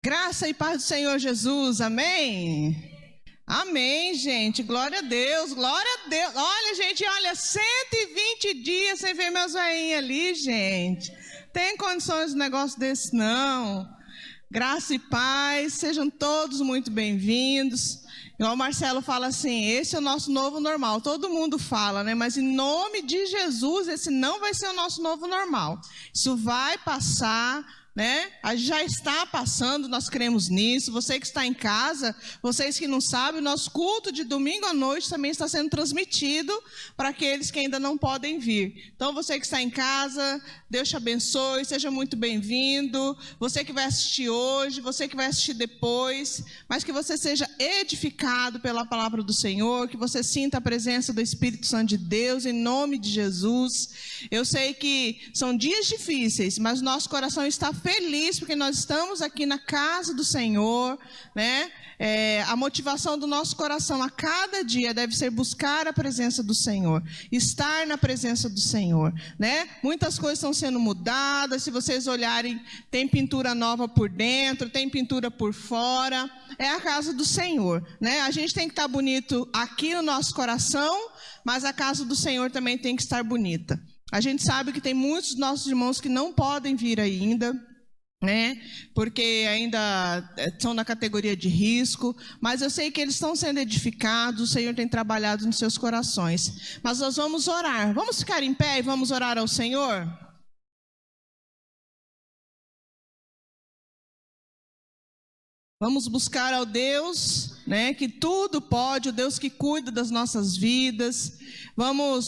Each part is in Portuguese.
Graça e paz do Senhor Jesus, amém? Amém, gente, glória a Deus, glória a Deus. Olha, gente, olha, 120 dias sem ver meus velhinhos ali, gente. Tem condições de um negócio desse, não. Graça e paz, sejam todos muito bem-vindos. Igual o Marcelo fala assim, esse é o nosso novo normal. Todo mundo fala, né? Mas em nome de Jesus, esse não vai ser o nosso novo normal. Isso vai passar, né? Já está passando, nós cremos nisso. Você que está em casa, vocês que não sabem, o nosso culto de domingo à noite também está sendo transmitido para aqueles que ainda não podem vir. Então, você que está em casa, Deus te abençoe, seja muito bem-vindo. Você que vai assistir hoje, você que vai assistir depois, mas que você seja edificado pela palavra do Senhor, que você sinta a presença do Espírito Santo de Deus, em nome de Jesus. Eu sei que são dias difíceis, mas nosso coração está feliz porque nós estamos aqui na casa do Senhor, né? A motivação do nosso coração a cada dia deve ser buscar a presença do Senhor, estar na presença do Senhor, né? Muitas coisas estão sendo mudadas, se vocês olharem, tem pintura nova por dentro, tem pintura por fora, é a casa do Senhor, né? A gente tem que estar bonito aqui no nosso coração, mas a casa do Senhor também tem que estar bonita. A gente sabe que tem muitos dos nossos irmãos que não podem vir ainda, né? Porque ainda são na categoria de risco, mas eu sei que eles estão sendo edificados, o Senhor tem trabalhado nos seus corações. Mas nós vamos orar, vamos ficar em pé e vamos orar ao Senhor? Vamos buscar ao Deus, né, que tudo pode, o Deus que cuida das nossas vidas.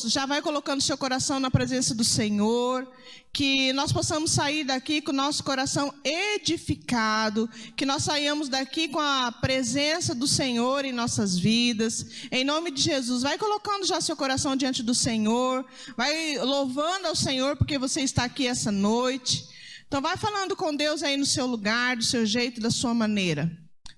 Já vai colocando seu coração na presença do Senhor, que nós possamos sair daqui com o nosso coração edificado, que nós saiamos daqui com a presença do Senhor em nossas vidas, em nome de Jesus. Vai colocando já seu coração diante do Senhor, vai louvando ao Senhor porque você está aqui essa noite. Então vai falando com Deus aí no seu lugar, do seu jeito, da sua maneira.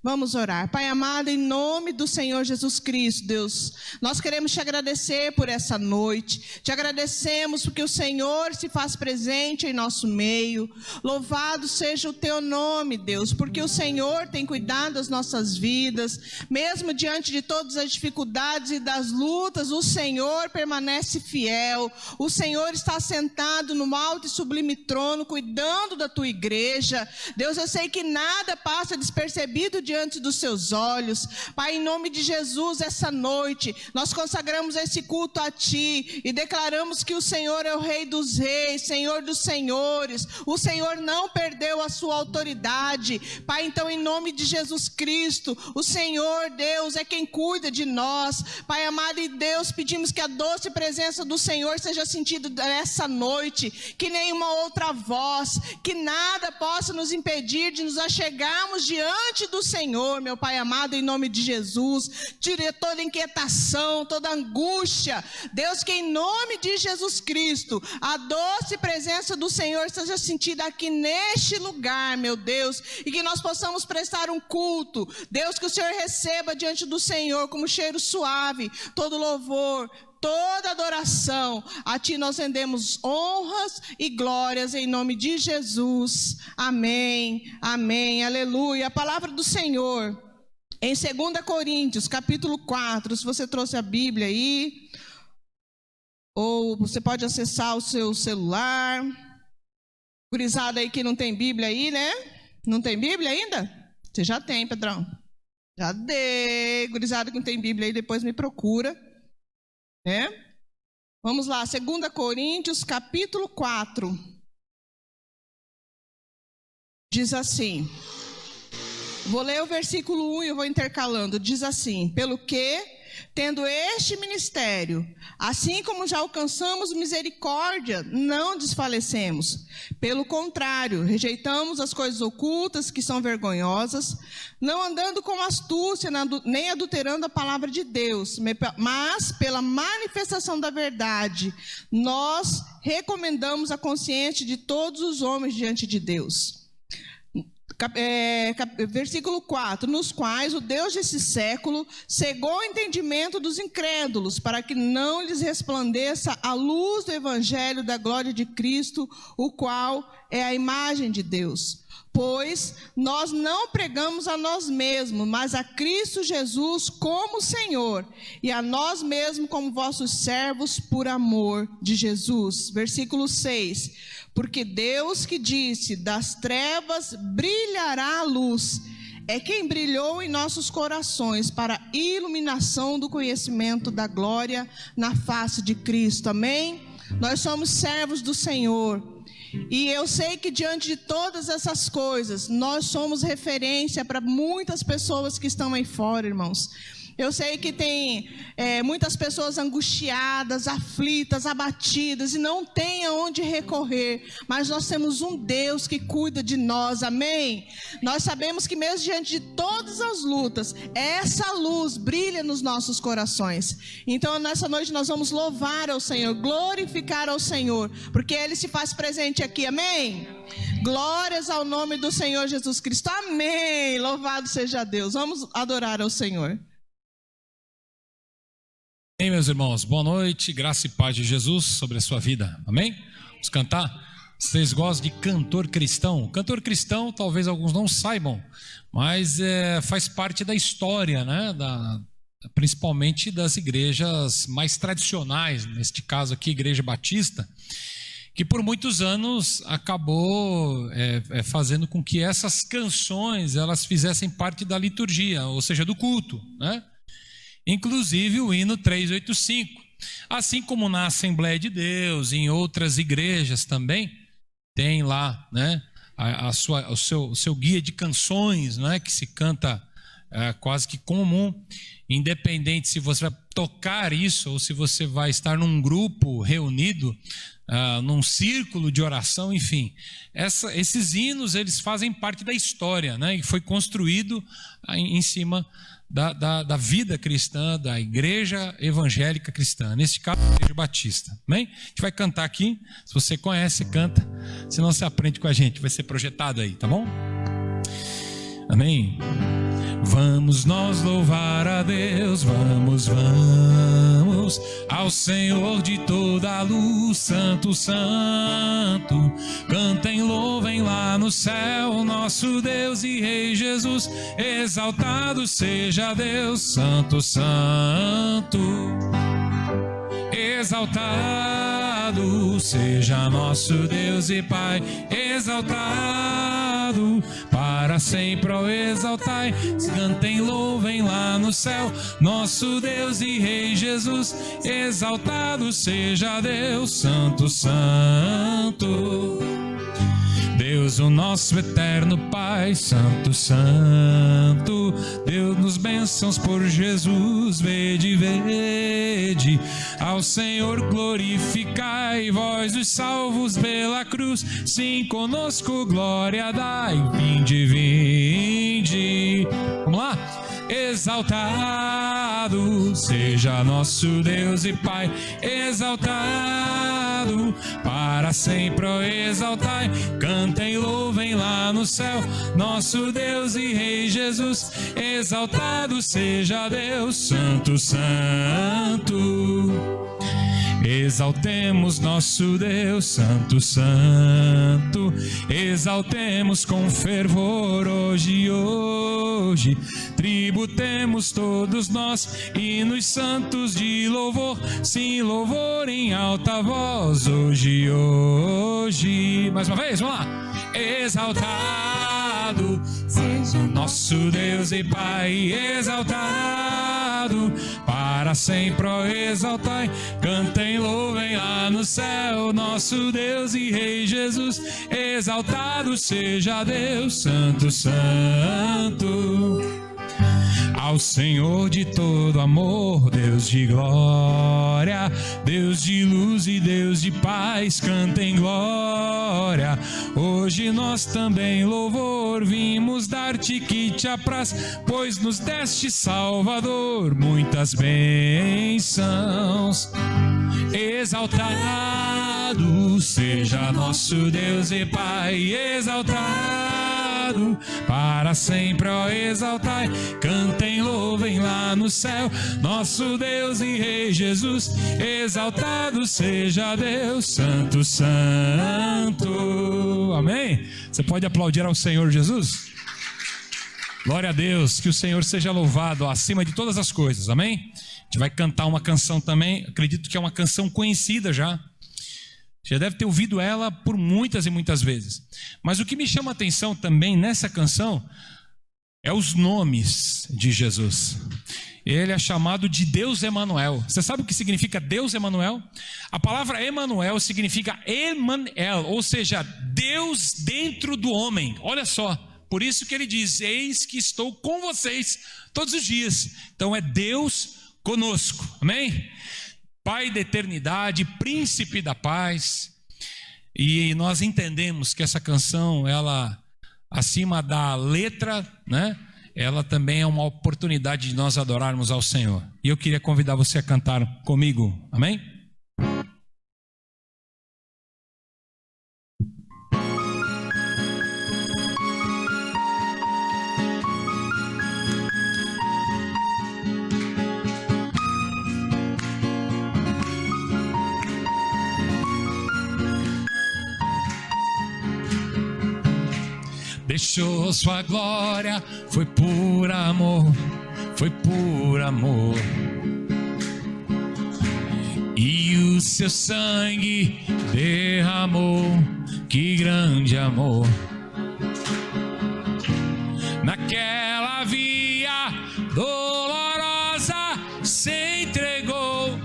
Vamos orar. Pai amado, em nome do Senhor Jesus Cristo, Deus, nós queremos te agradecer por essa noite. Te agradecemos porque o Senhor se faz presente em nosso meio. Louvado seja o teu nome, Deus, porque o Senhor tem cuidado das nossas vidas. Mesmo diante de todas as dificuldades e das lutas, o Senhor permanece fiel. O Senhor está sentado no alto e sublime trono, cuidando da tua igreja. Deus, eu sei que nada passa despercebido diante dos seus olhos. Pai, em nome de Jesus, essa noite, nós consagramos esse culto a Ti e declaramos que o Senhor é o Rei dos Reis, Senhor dos Senhores. O Senhor não perdeu a sua autoridade. Pai, então, em nome de Jesus Cristo, o Senhor, Deus, é quem cuida de nós. Pai amado e Deus, pedimos que a doce presença do Senhor seja sentida nessa noite, que nenhuma outra voz, que nada possa nos impedir de nos achegarmos diante do Senhor, meu Pai amado, em nome de Jesus. Tire toda inquietação, toda angústia. Deus, que em nome de Jesus Cristo, a doce presença do Senhor seja sentida aqui neste lugar, meu Deus, e que nós possamos prestar um culto. Deus, que o Senhor receba diante do Senhor como cheiro suave, todo louvor, toda adoração. A Ti nós rendemos honras e glórias em nome de Jesus. Amém, amém, aleluia. A palavra do Senhor em 2 Coríntios, capítulo 4. Se você trouxe a Bíblia aí, ou você pode acessar o seu celular. Gurizada aí que não tem Bíblia aí, né? Não tem Bíblia ainda? Você já tem, Pedrão. Já dei. Gurizada que não tem Bíblia aí, depois me procura. Vamos lá, 2 Coríntios, capítulo 4. Diz assim, vou ler o versículo 1 e eu vou intercalando. Diz assim, pelo que, tendo este ministério, assim como já alcançamos misericórdia, não desfalecemos. Pelo contrário, rejeitamos as coisas ocultas que são vergonhosas, não andando com astúcia, nem adulterando a palavra de Deus, mas pela manifestação da verdade, nós recomendamos a consciência de todos os homens diante de Deus. Versículo 4, nos quais o Deus desse século cegou o entendimento dos incrédulos, para que não lhes resplandeça a luz do evangelho da glória de Cristo, o qual é a imagem de Deus. Pois nós não pregamos a nós mesmos, mas a Cristo Jesus como Senhor, e a nós mesmos como vossos servos por amor de Jesus. Versículo 6, porque Deus que disse, das trevas brilhará a luz, é quem brilhou em nossos corações para a iluminação do conhecimento da glória na face de Cristo. Amém? Nós somos servos do Senhor. E eu sei que diante de todas essas coisas, nós somos referência para muitas pessoas que estão aí fora, irmãos. Eu sei que tem muitas pessoas angustiadas, aflitas, abatidas e não tem aonde recorrer, mas nós temos um Deus que cuida de nós, amém? Nós sabemos que mesmo diante de todas as lutas, essa luz brilha nos nossos corações. Então nessa noite nós vamos louvar ao Senhor, glorificar ao Senhor, porque Ele se faz presente aqui, amém? Glórias ao nome do Senhor Jesus Cristo, amém? Louvado seja Deus. Vamos adorar ao Senhor. Amém, meus irmãos, boa noite, graça e paz de Jesus sobre a sua vida, amém? Vamos cantar? Vocês gostam de cantor cristão? Cantor cristão, talvez alguns não saibam, mas faz parte da história, né? Principalmente das igrejas mais tradicionais, neste caso aqui, Igreja Batista, que por muitos anos acabou fazendo com que essas canções elas fizessem parte da liturgia, ou seja, do culto, né? Inclusive o hino 385, assim como na Assembleia de Deus, em outras igrejas também, tem lá, né, o seu guia de canções, né, que se canta quase que comum, independente se você vai tocar isso ou se você vai estar num grupo reunido, num círculo de oração, enfim. Esses hinos, eles fazem parte da história, né, e foi construído em cima da vida cristã, da igreja evangélica cristã, nesse caso a Igreja Batista, amém? A gente vai cantar aqui, se você conhece, canta, senão você aprende com a gente, vai ser projetado aí, tá bom? Amém? Vamos nós louvar a Deus, vamos ao Senhor de toda a luz, Santo, Santo. Cantem, louvem lá no céu, nosso Deus e Rei Jesus. Exaltado seja Deus, Santo, Santo. Exaltado seja nosso Deus e Pai, exaltado para sempre, ó, exaltai. Cantem, louvem lá no céu, nosso Deus e Rei Jesus. Exaltado seja Deus, Santo, Santo. Deus, o nosso eterno Pai, Santo, Santo. Deus-nos bênçãos por Jesus, vede, vede. Ao Senhor glorificai, vós os salvos pela cruz. Sim, conosco glória dai, vinde, vinde. Vamos lá? Exaltado seja nosso Deus e Pai, exaltado para sempre, ó, exaltai. Cantem, louvem lá no céu, nosso Deus e Rei Jesus. Exaltado seja Deus, Santo, Santo. Exaltemos nosso Deus, Santo, Santo. Exaltemos com fervor hoje, hoje. Tributemos todos nós hinos santos de louvor. Sim, louvor em alta voz hoje, hoje. Mais uma vez, vamos lá. Exaltado seja o nosso Deus e Pai, exaltado para sempre, ó, exaltai. Cantem, louvem lá no céu, nosso Deus e Rei Jesus. Exaltado seja Deus, Santo, Santo. Ao Senhor de todo amor, Deus de glória, Deus de luz e Deus de paz, cantem glória. Hoje nós também louvor vimos dar-te que te apraz, pois nos deste, Salvador, muitas bênçãos. Exaltado seja nosso Deus e Pai, exaltado para sempre, ó, exaltai. Cantem, louvem lá no céu, nosso Deus e Rei Jesus. Exaltado seja Deus, Santo, Santo. Amém? Você pode aplaudir ao Senhor Jesus? Glória a Deus, que o Senhor seja louvado acima de todas as coisas, amém? A gente vai cantar uma canção também, acredito que é uma canção conhecida já. Já deve ter ouvido ela por muitas e muitas vezes. Mas o que me chama a atenção também nessa canção é os nomes de Jesus. Ele é chamado de Deus Emanuel. Você sabe o que significa Deus Emanuel? A palavra Emanuel significa Emanuel, ou seja, Deus dentro do homem. Olha só, por isso que ele diz: eis que estou com vocês todos os dias. Então é Deus conosco, amém? Pai da eternidade, príncipe da paz. E nós entendemos que essa canção, ela, acima da letra, né, ela também é uma oportunidade de nós adorarmos ao Senhor. E eu queria convidar você a cantar comigo, amém? Deixou sua glória, foi por amor, foi por amor. E o seu sangue derramou, que grande amor. Naquela via dolorosa se entregou.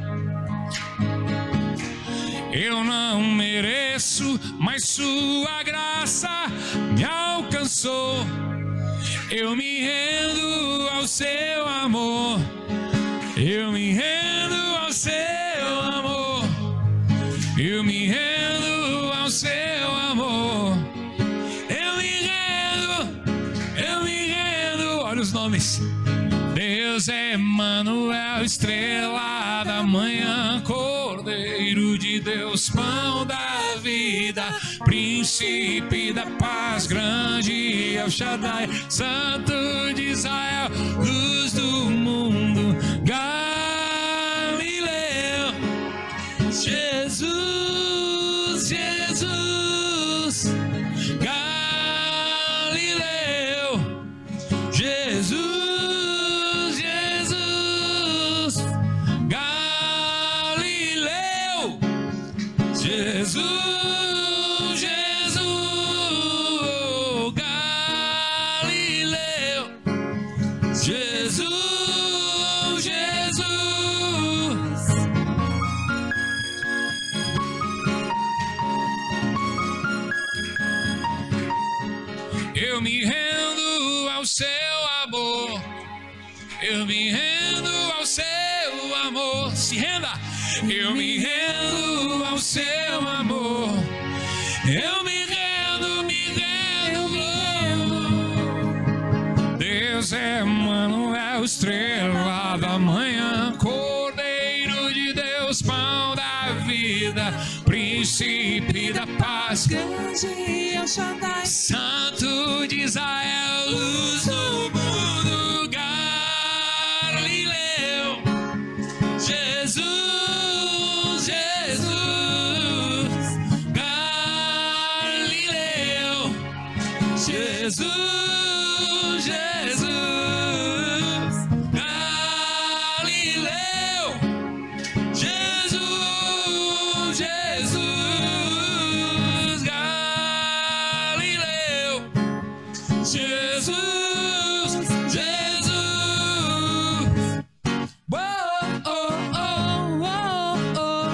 Eu não mereço, mas sua graça me alcançou. Eu me rendo ao seu amor. Eu me rendo ao seu amor. Eu me rendo ao seu amor. Eu me rendo. Olha os nomes. Deus é Emanuel, estrela da manhã, Cordeiro de Deus, pão da vida, príncipe da paz, grande El Shaddai, Santo de Israel, luz do mundo, Galileu. Jesus, Jesus, Galileu. Jesus, Jesus, Jesus, Galileu. Jesus, Jesus. Eu me rendo ao seu amor. Eu me rendo ao seu amor. Se renda. Eu me rendo ao seu amor. Eu me rendo, me rendo. Deus é Emanuel, estrela da manhã, Cordeiro de Deus, pão da vida, príncipe da paz, grande El Shaddai, Santo de Israel, luz do mundo, Galileu. Jesus, Jesus, Jesus, Galileu. Jesus, Jesus, Galileu. Jesus, Jesus. Whoa, oh, oh, oh, oh, oh,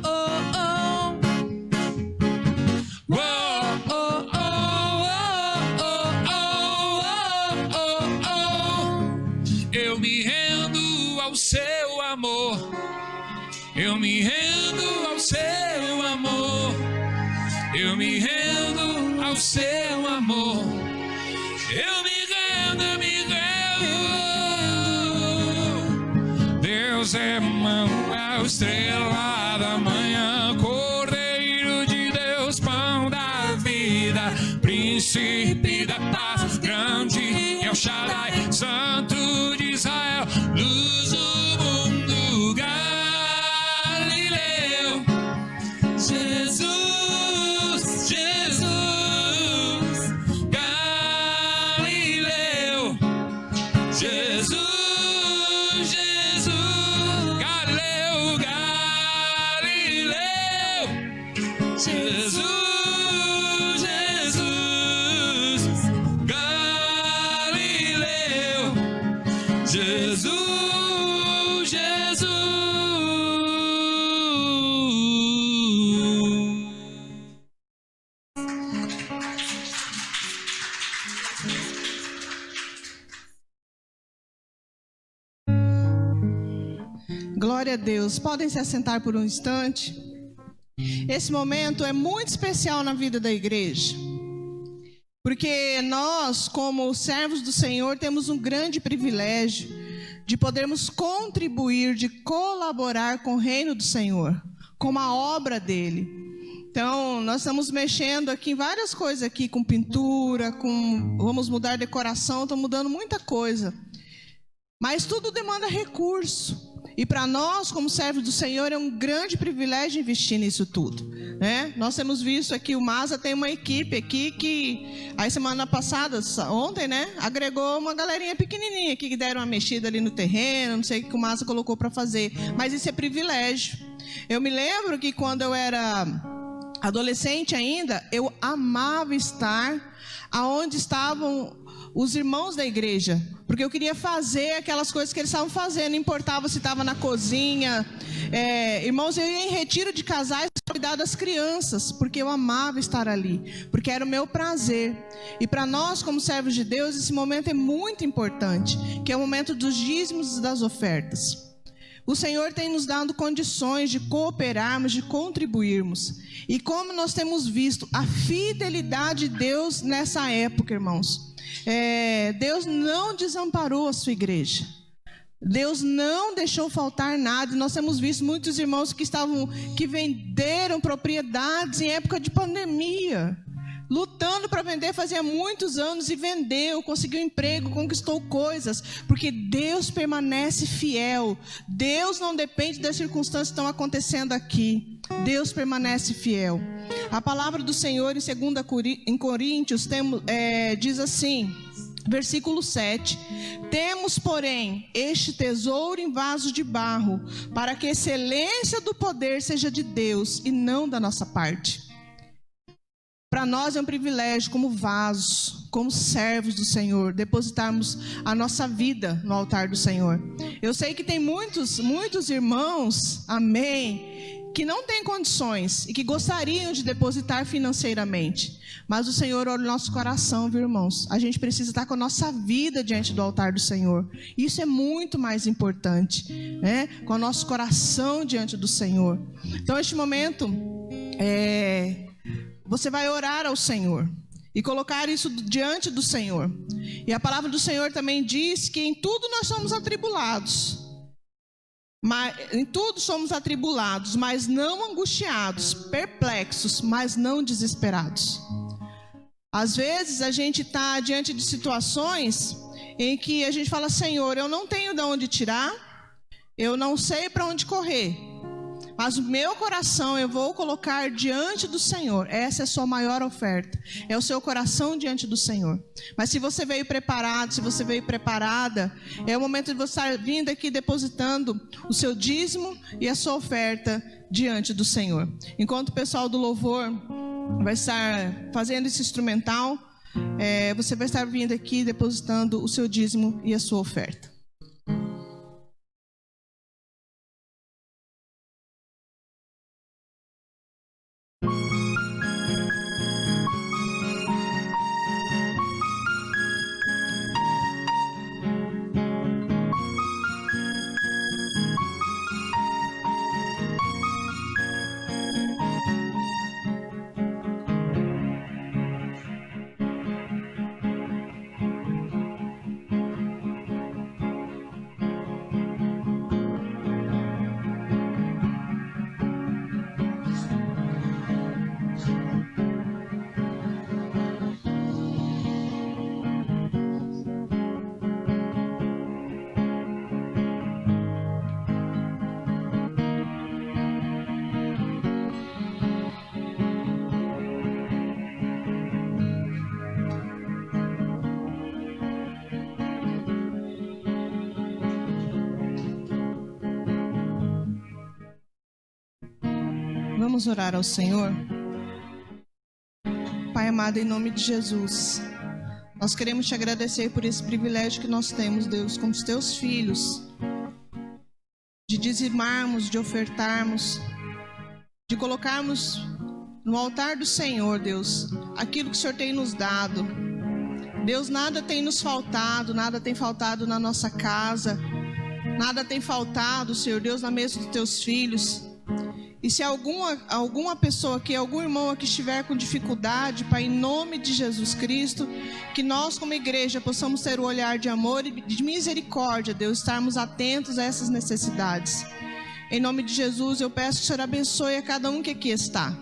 oh, oh, oh. Eu me rendo ao seu amor. Eu me rendo ao seu amor. Eu me rendo ao seu amor. Eu me rendo, me rendo. Deus é Emanuel, estrela da manhã, Cordeiro de Deus, pão da vida, príncipe Shaddai, Santo de Israel, luz do mundo, Galileu. Jesus, Jesus, Galileu. Jesus, Jesus, Galileu, Galileu. Jesus, Jesus, Galileu. Jesus, Jesus. Glória a Deus. Podem se assentar por um instante. Esse momento é muito especial na vida da igreja, porque nós, como servos do Senhor, temos um grande privilégio de podermos contribuir, de colaborar com o reino do Senhor, com a obra dele. Então, nós estamos mexendo aqui em várias coisas aqui, com pintura, vamos mudar decoração, estamos mudando muita coisa. Mas tudo demanda recurso. E para nós, como servos do Senhor, é um grande privilégio investir nisso tudo, né? Nós temos visto aqui, o Masa tem uma equipe aqui que, aí semana passada, ontem, né, agregou uma galerinha pequenininha aqui que deram uma mexida ali no terreno, não sei o que o Masa colocou para fazer. Mas isso é privilégio. Eu me lembro que quando eu era adolescente ainda, eu amava estar aonde estavam os irmãos da igreja, porque eu queria fazer aquelas coisas que eles estavam fazendo, não importava se estava na cozinha. Irmãos, eu ia em retiro de casais para cuidar das crianças, porque eu amava estar ali, porque era o meu prazer. E para nós, como servos de Deus, esse momento é muito importante, que é o momento dos dízimos e das ofertas. O Senhor tem nos dado condições de cooperarmos, de contribuirmos. E como nós temos visto a fidelidade de Deus nessa época, irmãos. Deus não desamparou a sua igreja. Deus não deixou faltar nada. Nós temos visto muitos irmãos que venderam propriedades em época de pandemia, lutando para vender fazia muitos anos, e vendeu, conseguiu emprego, conquistou coisas, porque Deus permanece fiel. Deus não depende das circunstâncias que estão acontecendo aqui. Deus permanece fiel. A palavra do Senhor em 2 Coríntios diz assim, versículo 7: temos, porém, este tesouro em vaso de barro, para que a excelência do poder seja de Deus e não da nossa parte. Para nós é um privilégio, como vasos, como servos do Senhor, depositarmos a nossa vida no altar do Senhor. Eu sei que tem muitos irmãos, amém, que não têm condições e que gostariam de depositar financeiramente. Mas o Senhor olha o nosso coração, viu, irmãos? A gente precisa estar com a nossa vida diante do altar do Senhor. Isso é muito mais importante, né? Com o nosso coração diante do Senhor. Então, neste momento, você vai orar ao Senhor e colocar isso diante do Senhor. E a palavra do Senhor também diz que em tudo nós somos atribulados. Em tudo somos atribulados, mas não angustiados, perplexos, mas não desesperados. Às vezes a gente está diante de situações em que a gente fala: Senhor, eu não tenho de onde tirar, eu não sei para onde correr, mas o meu coração eu vou colocar diante do Senhor. Essa é a sua maior oferta, é o seu coração diante do Senhor. Mas se você veio preparado, se você veio preparada, é o momento de você estar vindo aqui depositando o seu dízimo e a sua oferta diante do Senhor. Enquanto o pessoal do louvor vai estar fazendo esse instrumental, você vai estar vindo aqui depositando o seu dízimo e a sua oferta. Vamos orar ao Senhor? Pai amado, em nome de Jesus, nós queremos te agradecer por esse privilégio que nós temos, Deus, como os teus filhos, de dizimarmos, de ofertarmos, de colocarmos no altar do Senhor, Deus, aquilo que o Senhor tem nos dado. Deus, nada tem nos faltado, nada tem faltado na nossa casa, nada tem faltado, Senhor Deus, na mesa dos teus filhos. E se alguma pessoa aqui, algum irmão aqui estiver com dificuldade, Pai, em nome de Jesus Cristo, que nós como igreja possamos ter o olhar de amor e de misericórdia, Deus, estarmos atentos a essas necessidades. Em nome de Jesus, eu peço que o Senhor abençoe a cada um que aqui está.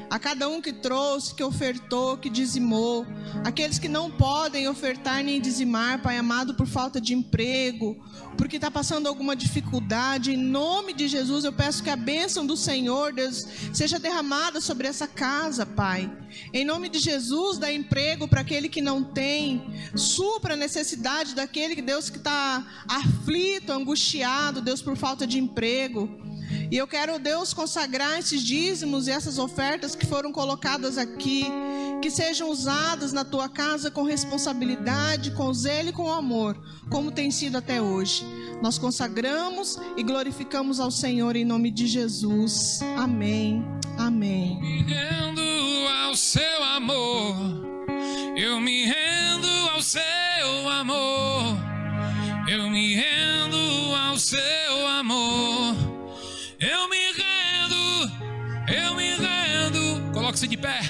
A cada um que trouxe, que ofertou, que dizimou, aqueles que não podem ofertar nem dizimar, Pai amado, por falta de emprego, porque está passando alguma dificuldade, em nome de Jesus eu peço que a bênção do Senhor, Deus, seja derramada sobre essa casa, Pai. Em nome de Jesus, dá emprego para aquele que não tem, supra a necessidade daquele, Deus, que está aflito, angustiado, Deus, por falta de emprego. E eu quero, Deus, consagrar esses dízimos e essas ofertas que foram colocadas aqui, que sejam usadas na tua casa com responsabilidade, com zelo e com amor, como tem sido até hoje. Nós consagramos e glorificamos ao Senhor em nome de Jesus. Amém. Amém. Me rendo ao seu amor, eu me rendo ao seu amor, eu me rendo ao seu amor. Eu me rendo. Coloque-se de pé.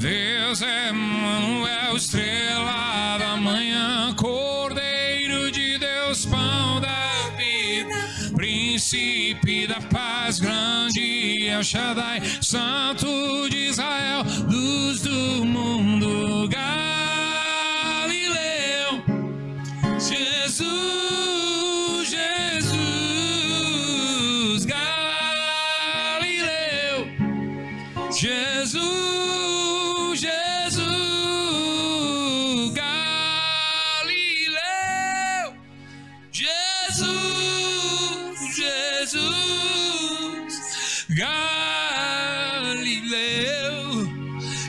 Deus é Manuel, estrela da manhã, Cordeiro de Deus, pão da vida, príncipe da paz, grande El Shaddai, Santo de Israel, luz do mundo, Galileu, Jesus. Jesus, Jesus, Galileu, Jesus, Jesus, Galileu,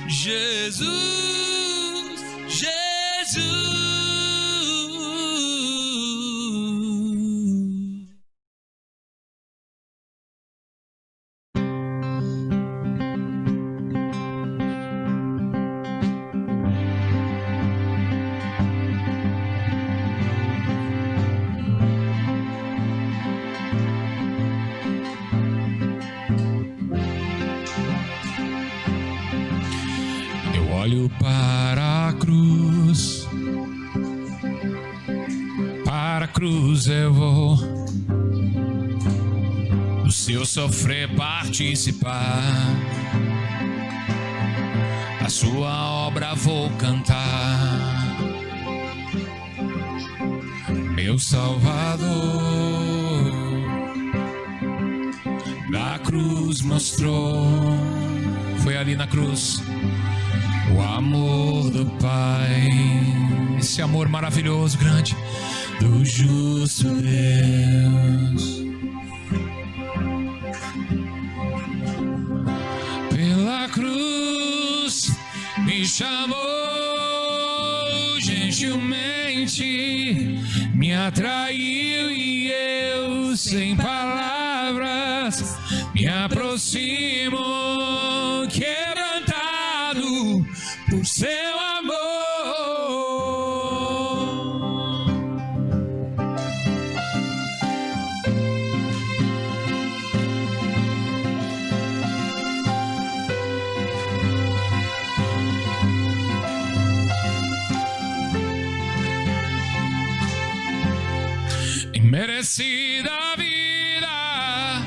Jesus, Jesus. Olho para a cruz eu vou, do seu sofrer participar, a sua obra vou cantar, meu Salvador, da cruz mostrou, foi ali na cruz, o amor do Pai, esse amor maravilhoso, grande, do justo Deus. Pela cruz me chamou gentilmente, me atraiu e eu, sem palavras, me aproximo, quebrantado por seu amor. Imerecida vida,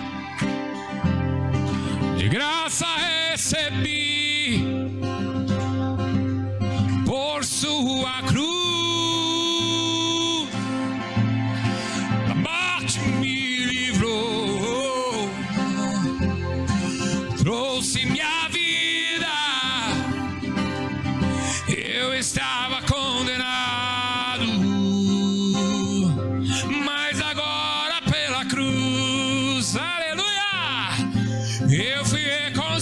de graça recebi, por sua cruz, a morte me livrou, trouxe minha vida, eu estava condenado, mas agora pela cruz, aleluia, eu fui reconhecido.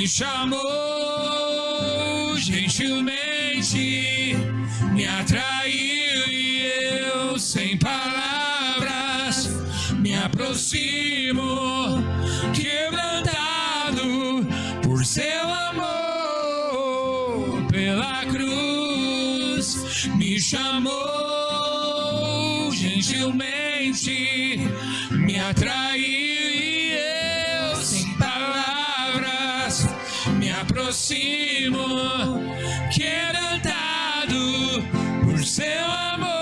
me chamou gentilmente, me atraiu e eu sem palavras me aproximo, quebrantado por seu amor. Pela cruz me chamou gentilmente, me atraiu e eu sem palavras me aproximo, quebrantado por seu amor.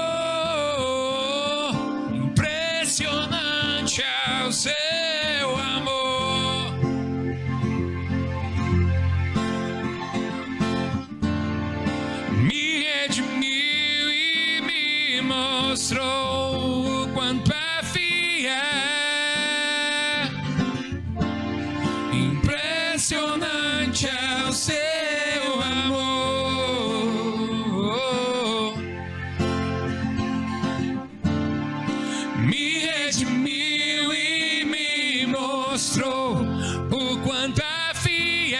Impressionante é o seu amor. Me redimiu e me mostrou o quanto é fiel. Impressionante é o seu amor. Me redimiu e me mostrou o quanto é fiel.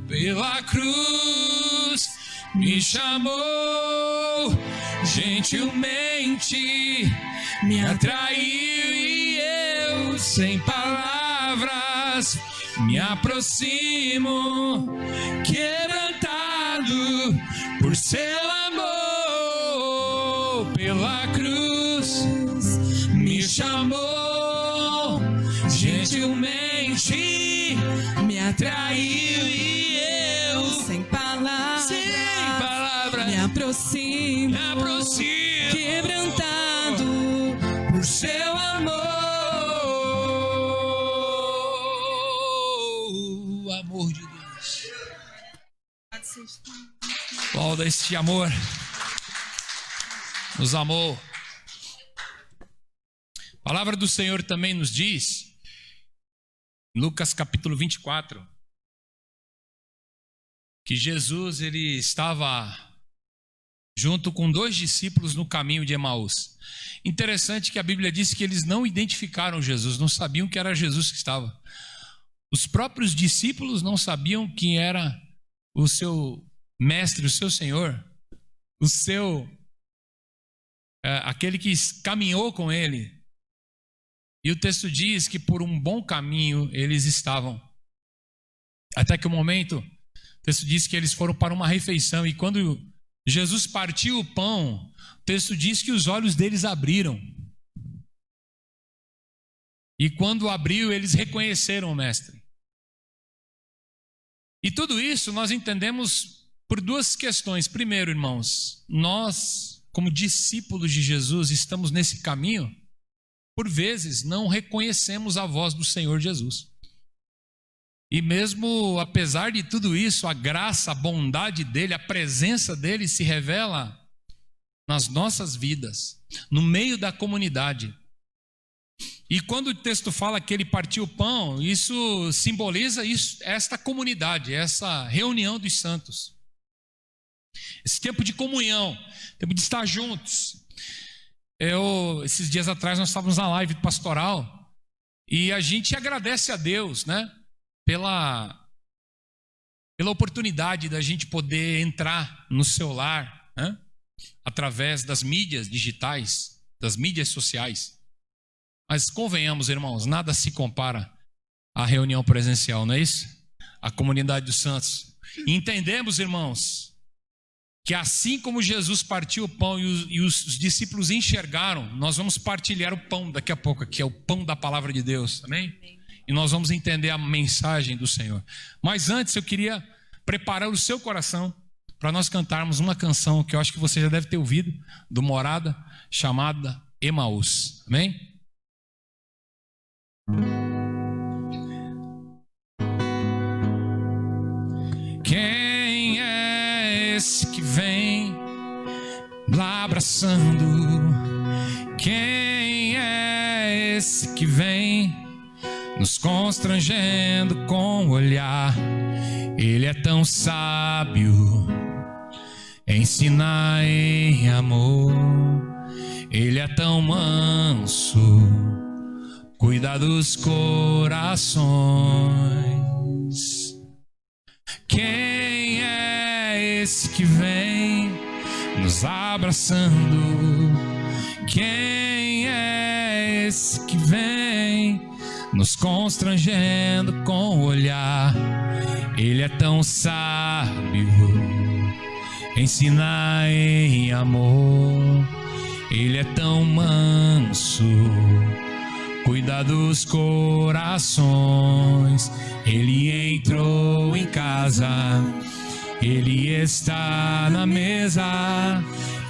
Pela cruz me chamou gentilmente, me atraiu e eu sem palavras me aproximo, quebrantado por seu amor. Pela cruz me chamou gentilmente, me atraiu e eu Sem palavras, me aproximo, quebrantado por seu amor. O amor de Deus. Aplauda este amor. Nos amou. A palavra do Senhor também nos diz, Lucas capítulo 24, que Jesus ele estava junto com 2 discípulos no caminho de Emaús. Interessante que a Bíblia diz que eles não identificaram Jesus, não sabiam que era Jesus que estava. Os próprios discípulos não sabiam quem era o seu mestre, o seu Senhor, o seu aquele que caminhou com ele. E o texto diz que por um bom caminho eles estavam. Até que o momento, o texto diz que eles foram para uma refeição e quando Jesus partiu o pão, o texto diz que os olhos deles abriram. E quando abriu, eles reconheceram o mestre. E tudo isso nós entendemos por 2 questões. Primeiro, irmãos, nós, como discípulos de Jesus, estamos nesse caminho. Por vezes não reconhecemos a voz do Senhor Jesus. E mesmo apesar de tudo isso, a graça, a bondade dele, a presença dele se revela nas nossas vidas, no meio da comunidade. E quando o texto fala que ele partiu o pão, isso simboliza esta comunidade, essa reunião dos santos. Esse tempo de comunhão, tempo de estar juntos. Esses dias atrás nós estávamos na live pastoral e a gente agradece a Deus, né? Pela oportunidade da gente poder entrar no seu lar, né? Através das mídias digitais, das mídias sociais. Mas convenhamos, irmãos, nada se compara à reunião presencial, não é isso? A comunidade dos santos. E entendemos, irmãos, que assim como Jesus partiu o pão e os discípulos enxergaram, nós vamos partilhar o pão daqui a pouco, que é o pão da palavra de Deus, amém? E nós vamos entender a mensagem do Senhor. Mas antes eu queria preparar o seu coração para nós cantarmos uma canção que eu acho que você já deve ter ouvido, do Morada, chamada Emaús, amém? Quem é esse que vem lá abraçando? Quem é esse que vem nos constrangendo com o olhar? Ele é tão sábio, ensina em amor. Ele é tão manso, cuida cuida dos corações. Quem é esse que vem nos abraçando? Quem é esse que vem nos constrangendo com o olhar? Ele é tão sábio, ensina em amor. Ele é tão manso, cuida dos corações. Ele entrou em casa, ele está na mesa,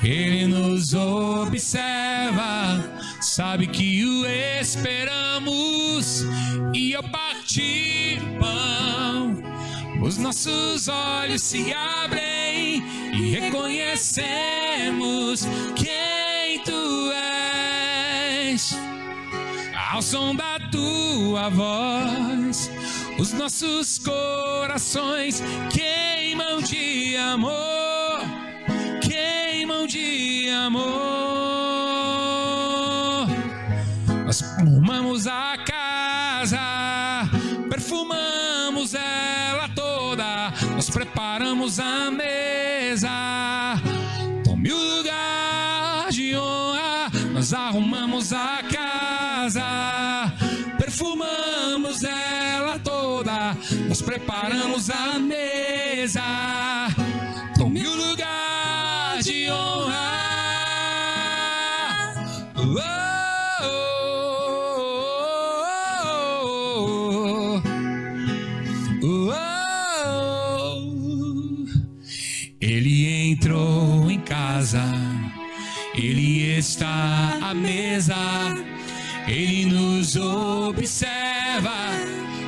ele nos observa, sabe que o esperamos. E ao partir o pão, os nossos olhos se abrem e reconhecemos quem tu és. Ao som da tua voz, os nossos corações queimam de amor, queimam de amor. Nós arrumamos a casa, perfumamos ela toda, nós preparamos a mesa. Tome o lugar de honra, nós arrumamos a casa, perfumamos ela toda, nós preparamos a mesa. Tome o lugar de honra. Ele entrou em casa, ele está à mesa, ele nos observa,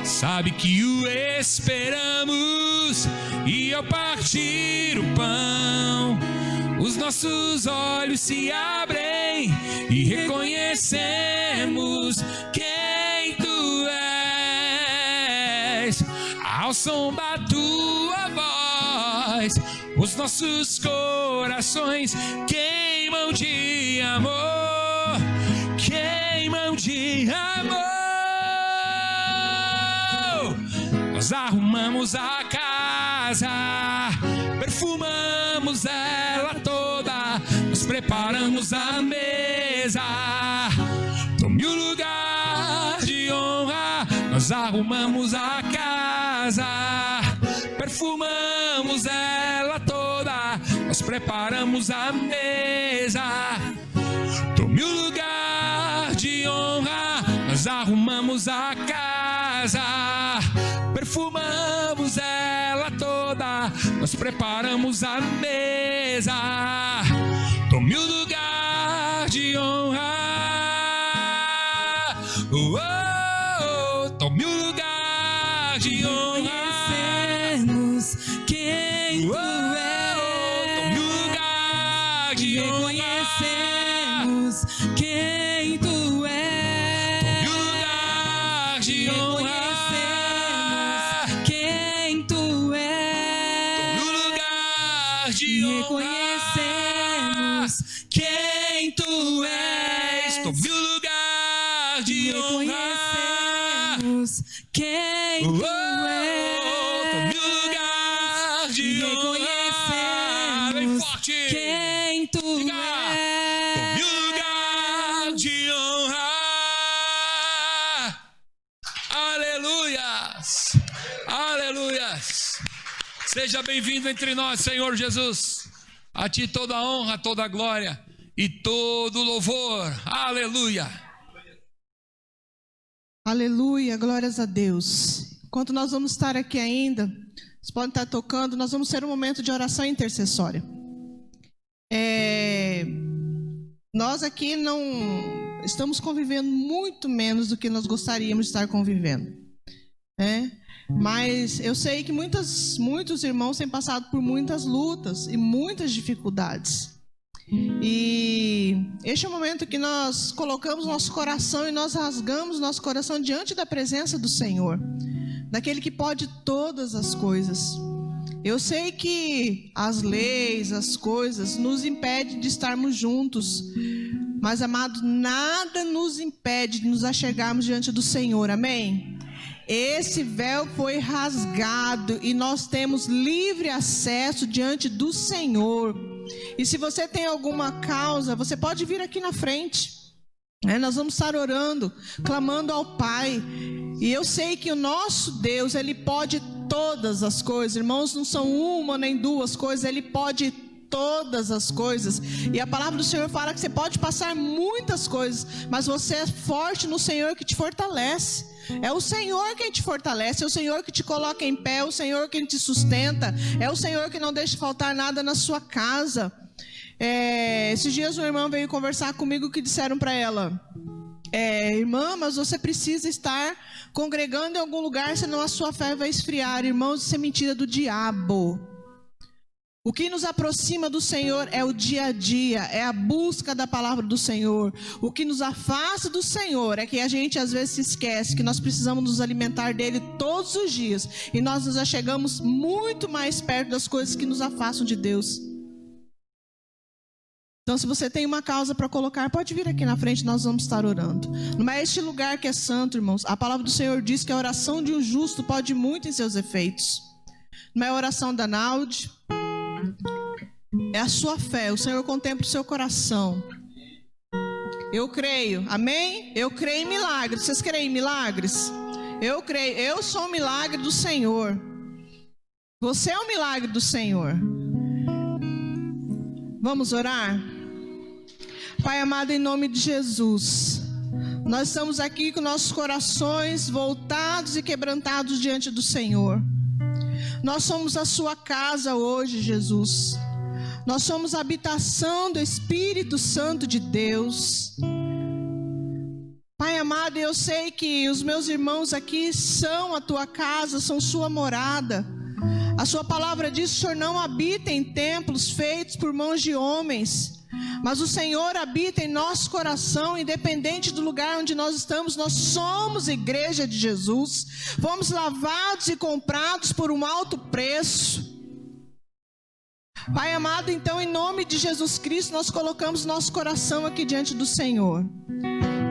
sabe que o esperamos. E ao partir o pão, os nossos olhos se abrem e reconhecemos quem tu és. Ao som da tua voz, os nossos corações queimam de amor, queimam de amor. Nós arrumamos a casa, perfumamos ela toda, nós preparamos a mesa. Tome o lugar de honra, nós arrumamos a casa, perfumamos ela toda, nós preparamos a mesa. Tome o lugar de honra, nós arrumamos a casa, perfumamos ela toda, nós preparamos a mesa. Tome o lugar de honra. Tome o lugar de honra. Reconhecemos quem tu és. Tome o lugar de honra. Reconhecemos quem tu és. Tome o lugar de honra. Reconhecemos quem tu és. Tome o lugar de honra. Reconhecemos Quem tu és. Tome o lugar de honra. Reconhecemos quem tu és. Tome o lugar de honra. Bem forte. Quem tu Diga. és. Tome o lugar de honra. Aleluias. Aleluias. Seja bem-vindo entre nós, Senhor Jesus. A ti toda a honra, toda a glória e todo o louvor. Aleluia. Aleluia, glórias a Deus. Enquanto nós vamos estar aqui ainda, vocês podem estar tocando, nós vamos ter um momento de oração intercessória. Nós aqui não estamos convivendo muito menos do que nós gostaríamos de estar convivendo, né? Mas eu sei que muitos irmãos têm passado por muitas lutas e muitas dificuldades. E este é o momento que nós colocamos nosso coração e nós rasgamos nosso coração diante da presença do Senhor, daquele que pode todas as coisas. Eu sei que as leis, as coisas nos impedem de estarmos juntos, Mas, amado, nada nos impede de nos achegarmos diante do Senhor, amém? Esse véu foi rasgado e nós temos livre acesso diante do Senhor. E se você tem alguma causa, você pode vir aqui na frente. Nós vamos estar orando, clamando ao Pai. E eu sei que o nosso Deus, Ele pode todas as coisas. Irmãos, não são uma nem duas coisas, Ele pode todas as coisas. E a palavra do Senhor fala que você pode passar muitas coisas, mas você é forte no Senhor que te fortalece. É o Senhor quem te fortalece, é o Senhor que te coloca em pé, é o Senhor quem te sustenta, é o Senhor que não deixa faltar nada na sua casa. Esses dias uma irmã veio conversar comigo que disseram para ela: irmã, mas você precisa estar congregando em algum lugar, senão a sua fé vai esfriar. Irmãos, isso é mentira do diabo. O que nos aproxima do Senhor é o dia a dia, é a busca da palavra do Senhor. O que nos afasta do Senhor é que a gente às vezes se esquece que nós precisamos nos alimentar dele todos os dias. E nós nos achegamos muito mais perto das coisas que nos afastam de Deus. Então, se você tem uma causa para colocar, pode vir aqui na frente, nós vamos estar orando. Não é este lugar que é santo, irmãos. A palavra do Senhor diz que a oração de um justo pode muito em seus efeitos. Não é a oração da Naldi. É a sua fé, o Senhor contempla o seu coração. Eu creio, amém? Eu creio em milagres. Vocês creem em milagres? Eu creio, eu sou o milagre do Senhor. Você é o milagre do Senhor. Vamos orar? Pai amado, em nome de Jesus, nós estamos aqui com nossos corações voltados e quebrantados diante do Senhor. Nós somos a sua casa hoje, Jesus. Nós somos a habitação do Espírito Santo de Deus. Pai amado, eu sei que os meus irmãos aqui são a tua casa, são sua morada. A sua palavra diz que o Senhor não habita em templos feitos por mãos de homens, mas o Senhor habita em nosso coração, independente do lugar onde nós estamos. Nós somos igreja de Jesus, fomos lavados e comprados por um alto preço. Pai amado, então em nome de Jesus Cristo, nós colocamos nosso coração aqui diante do Senhor.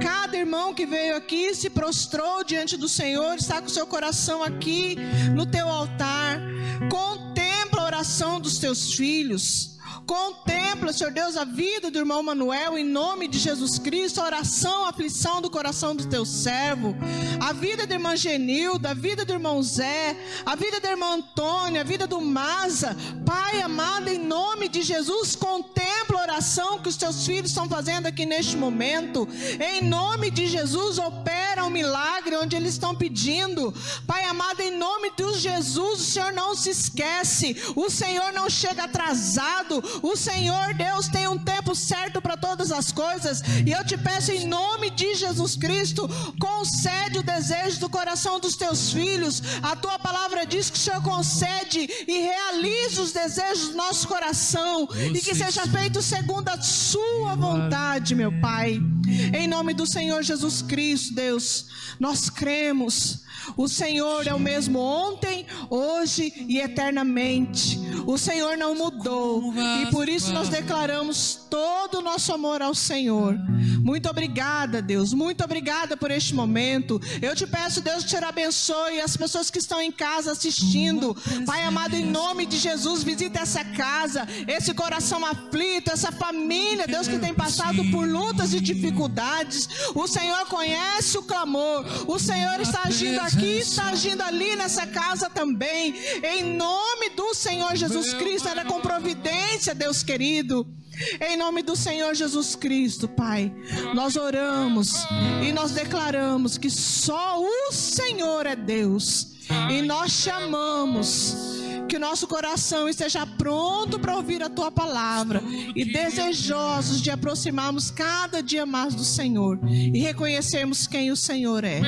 Cada irmão que veio aqui se prostrou diante do Senhor, está com seu coração aqui no teu altar. Contempla a oração dos teus filhos. Contempla, Senhor Deus, a vida do irmão Manuel, em nome de Jesus Cristo, a oração, a aflição do coração do teu servo, a vida da irmã Genilda, a vida do irmão Zé, a vida da irmã Antônia, a vida do Maza. Pai amado, em nome de Jesus, contempla a oração que os teus filhos estão fazendo aqui neste momento. Em nome de Jesus, opera um milagre onde eles estão pedindo. Pai amado, em nome de Jesus, o Senhor não se esquece, o Senhor não chega atrasado. O Senhor Deus tem um tempo certo para todas as coisas. E eu te peço em nome de Jesus Cristo, concede o desejo do coração dos teus filhos. A tua palavra diz que o Senhor concede e realiza os desejos do nosso coração, e que seja feito segundo a sua vontade, meu Pai. Em nome do Senhor Jesus Cristo, Deus, nós cremos. O Senhor é o mesmo ontem, hoje e eternamente. O Senhor não mudou, e por isso nós declaramos todo o nosso amor ao Senhor. Muito obrigada, Deus, muito obrigada por este momento. Eu te peço, Deus, que o Senhor abençoe as pessoas que estão em casa assistindo. Pai amado, em nome de Jesus, visita essa casa, esse coração aflito, essa família, Deus, que tem passado por lutas e dificuldades. O Senhor conhece o clamor, o Senhor está agindo aqui, está agindo ali nessa casa também. Em nome do Senhor Jesus Cristo, era com providência, Deus querido. Em nome do Senhor Jesus Cristo, Pai, nós oramos e nós declaramos que só o Senhor é Deus. E nós chamamos que o nosso coração esteja pronto para ouvir a Tua palavra e desejosos de aproximarmos cada dia mais do Senhor e reconhecermos quem o Senhor é.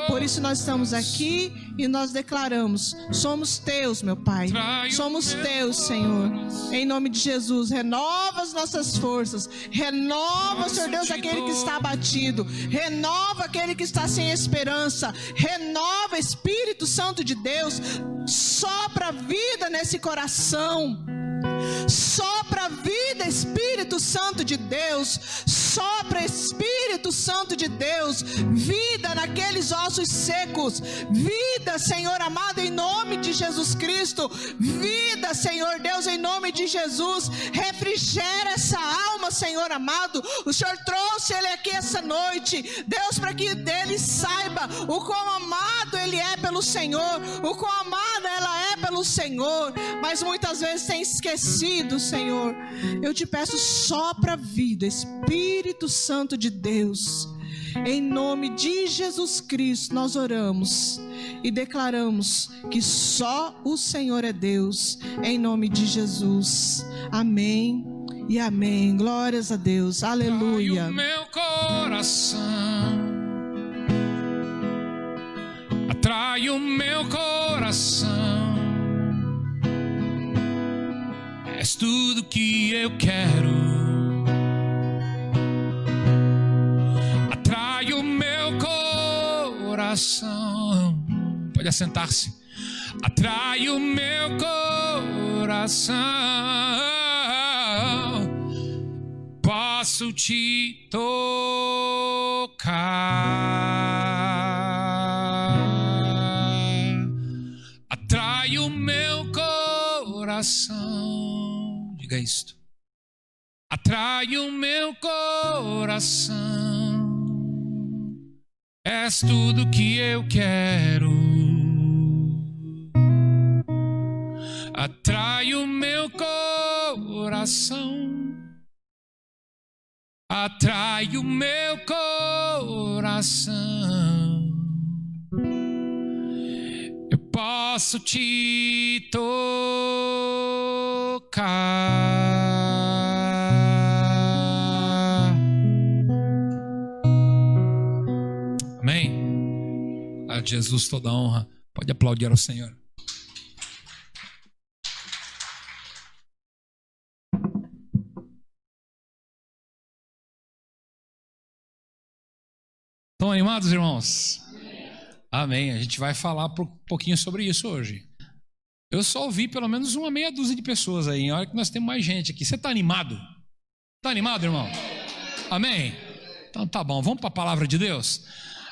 Por isso nós estamos aqui e nós declaramos: somos Teus, meu Pai, somos Teus, Senhor. Em nome de Jesus, renova as nossas forças, renova, Senhor Deus, aquele que está abatido, renova aquele que está sem esperança, renova, Espírito Santo de Deus, sopra vida nesse coração, sopra vida, Espírito Santo de Deus, Sopra, Espírito Santo de Deus, vida naqueles ossos secos. Vida, Senhor amado, em nome de Jesus Cristo. Vida, Senhor Deus, em nome de Jesus. Refrigera essa alma, Senhor amado. O Senhor trouxe ele aqui essa noite, Deus, para que dele saiba o quão amado ele é pelo Senhor, o quão amada ela é pelo Senhor, mas muitas vezes tem esquecido, Senhor. Eu te peço, sopra a vida, Espírito Santo de Deus. Em nome de Jesus Cristo nós oramos e declaramos que só o Senhor é Deus, em nome de Jesus. Amém e amém. Glórias a Deus. Aleluia. Atrai o meu coração, atrai o meu coração. És tudo que eu quero. Atrai o meu coração. Pode assentar-se. Atrai o meu coração. Posso te tocar. Atrai o meu coração. Diga isto. Atrai o meu coração. És tudo que eu quero. Atrai o meu coração. Atrai o meu coração. Eu posso te tocar. Amém. A Jesus toda a honra. Pode aplaudir ao Senhor. Estão animados, irmãos? Amém. A gente vai falar um pouquinho sobre isso hoje. Eu só ouvi pelo menos uma meia dúzia de pessoas aí. Olha que nós temos mais gente aqui. Você está animado? Está animado, irmão? Amém? Então tá bom. Vamos para a palavra de Deus?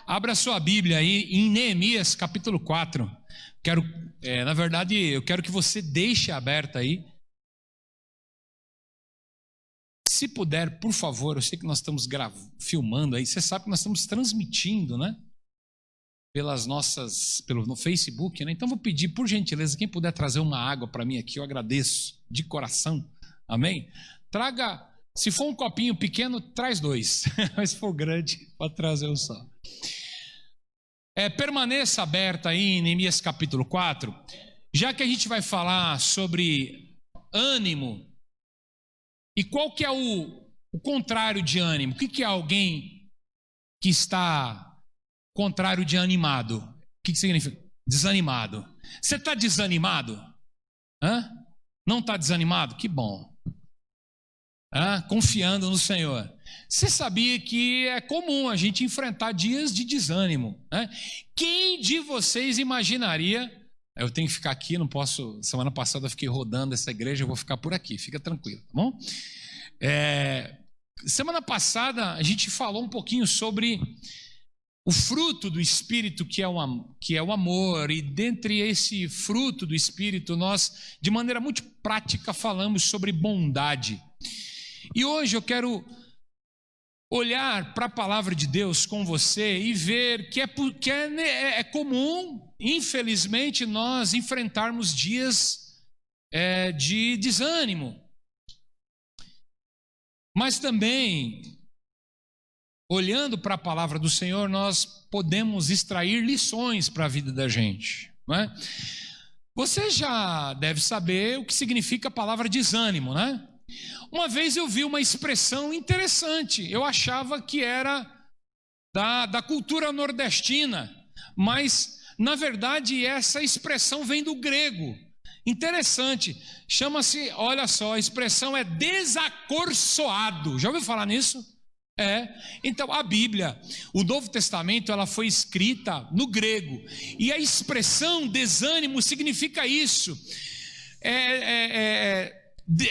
Abra a sua Bíblia aí em Neemias capítulo 4. Na verdade, eu quero que você deixe aberta aí. Se puder, por favor, eu sei que nós estamos filmando aí, você sabe que nós estamos transmitindo, né? No Facebook, né? Então vou pedir, por gentileza, quem puder trazer uma água para mim aqui, eu agradeço de coração, amém? Traga, se for um copinho pequeno, traz 2, mas se for grande, pode trazer um só. Permaneça aberta aí em Neemias capítulo 4, já que a gente vai falar sobre ânimo. E qual que é o contrário de ânimo? O que é alguém que está contrário de animado? O que significa? Desanimado. Você está desanimado? Não está desanimado? Que bom. Confiando no Senhor. Você sabia que é comum a gente enfrentar dias de desânimo? Quem de vocês imaginaria... Eu tenho que ficar aqui, não posso... Semana passada eu fiquei rodando essa igreja, eu vou ficar por aqui, fica tranquilo, tá bom? Semana passada a gente falou um pouquinho sobre o fruto do Espírito, que é o amor, e dentre esse fruto do Espírito nós, de maneira muito prática, falamos sobre bondade. E hoje eu quero olhar para a palavra de Deus com você e ver que é comum, infelizmente, nós enfrentarmos dias de desânimo. Mas também, olhando para a palavra do Senhor, nós podemos extrair lições para a vida da gente, não é? Você já deve saber o que significa a palavra desânimo, né? Uma vez eu vi uma expressão interessante, eu achava que era da cultura nordestina, mas na verdade essa expressão vem do grego. Interessante, chama-se, olha só, a expressão é desacorçoado. Já ouviu falar nisso? Então a Bíblia, o Novo Testamento, ela foi escrita no grego, e a expressão desânimo significa isso.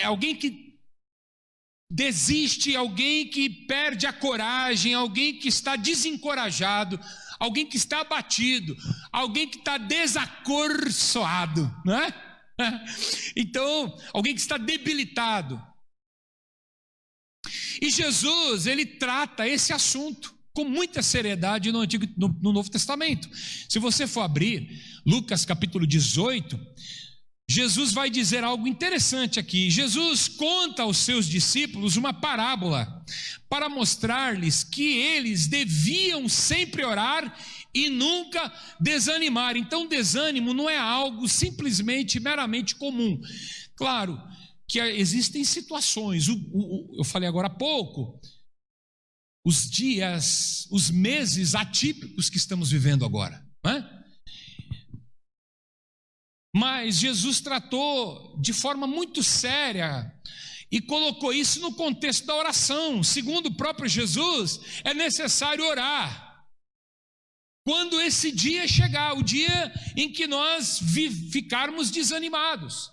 Alguém que desiste, alguém que perde a coragem, alguém que está desencorajado, alguém que está abatido, alguém que está desacorçoado, não é? Então, alguém que está debilitado. E Jesus, ele trata esse assunto com muita seriedade no Novo Testamento. Se você for abrir Lucas capítulo 18, Jesus vai dizer algo interessante aqui. Jesus conta aos seus discípulos uma parábola para mostrar-lhes que eles deviam sempre orar e nunca desanimar. Então, desânimo não é algo simplesmente, meramente comum. Claro que existem situações, eu falei agora há pouco, os dias, os meses atípicos que estamos vivendo agora, não é? Mas Jesus tratou de forma muito séria e colocou isso no contexto da oração. Segundo o próprio Jesus, é necessário orar. Quando esse dia chegar, o dia em que nós ficarmos desanimados.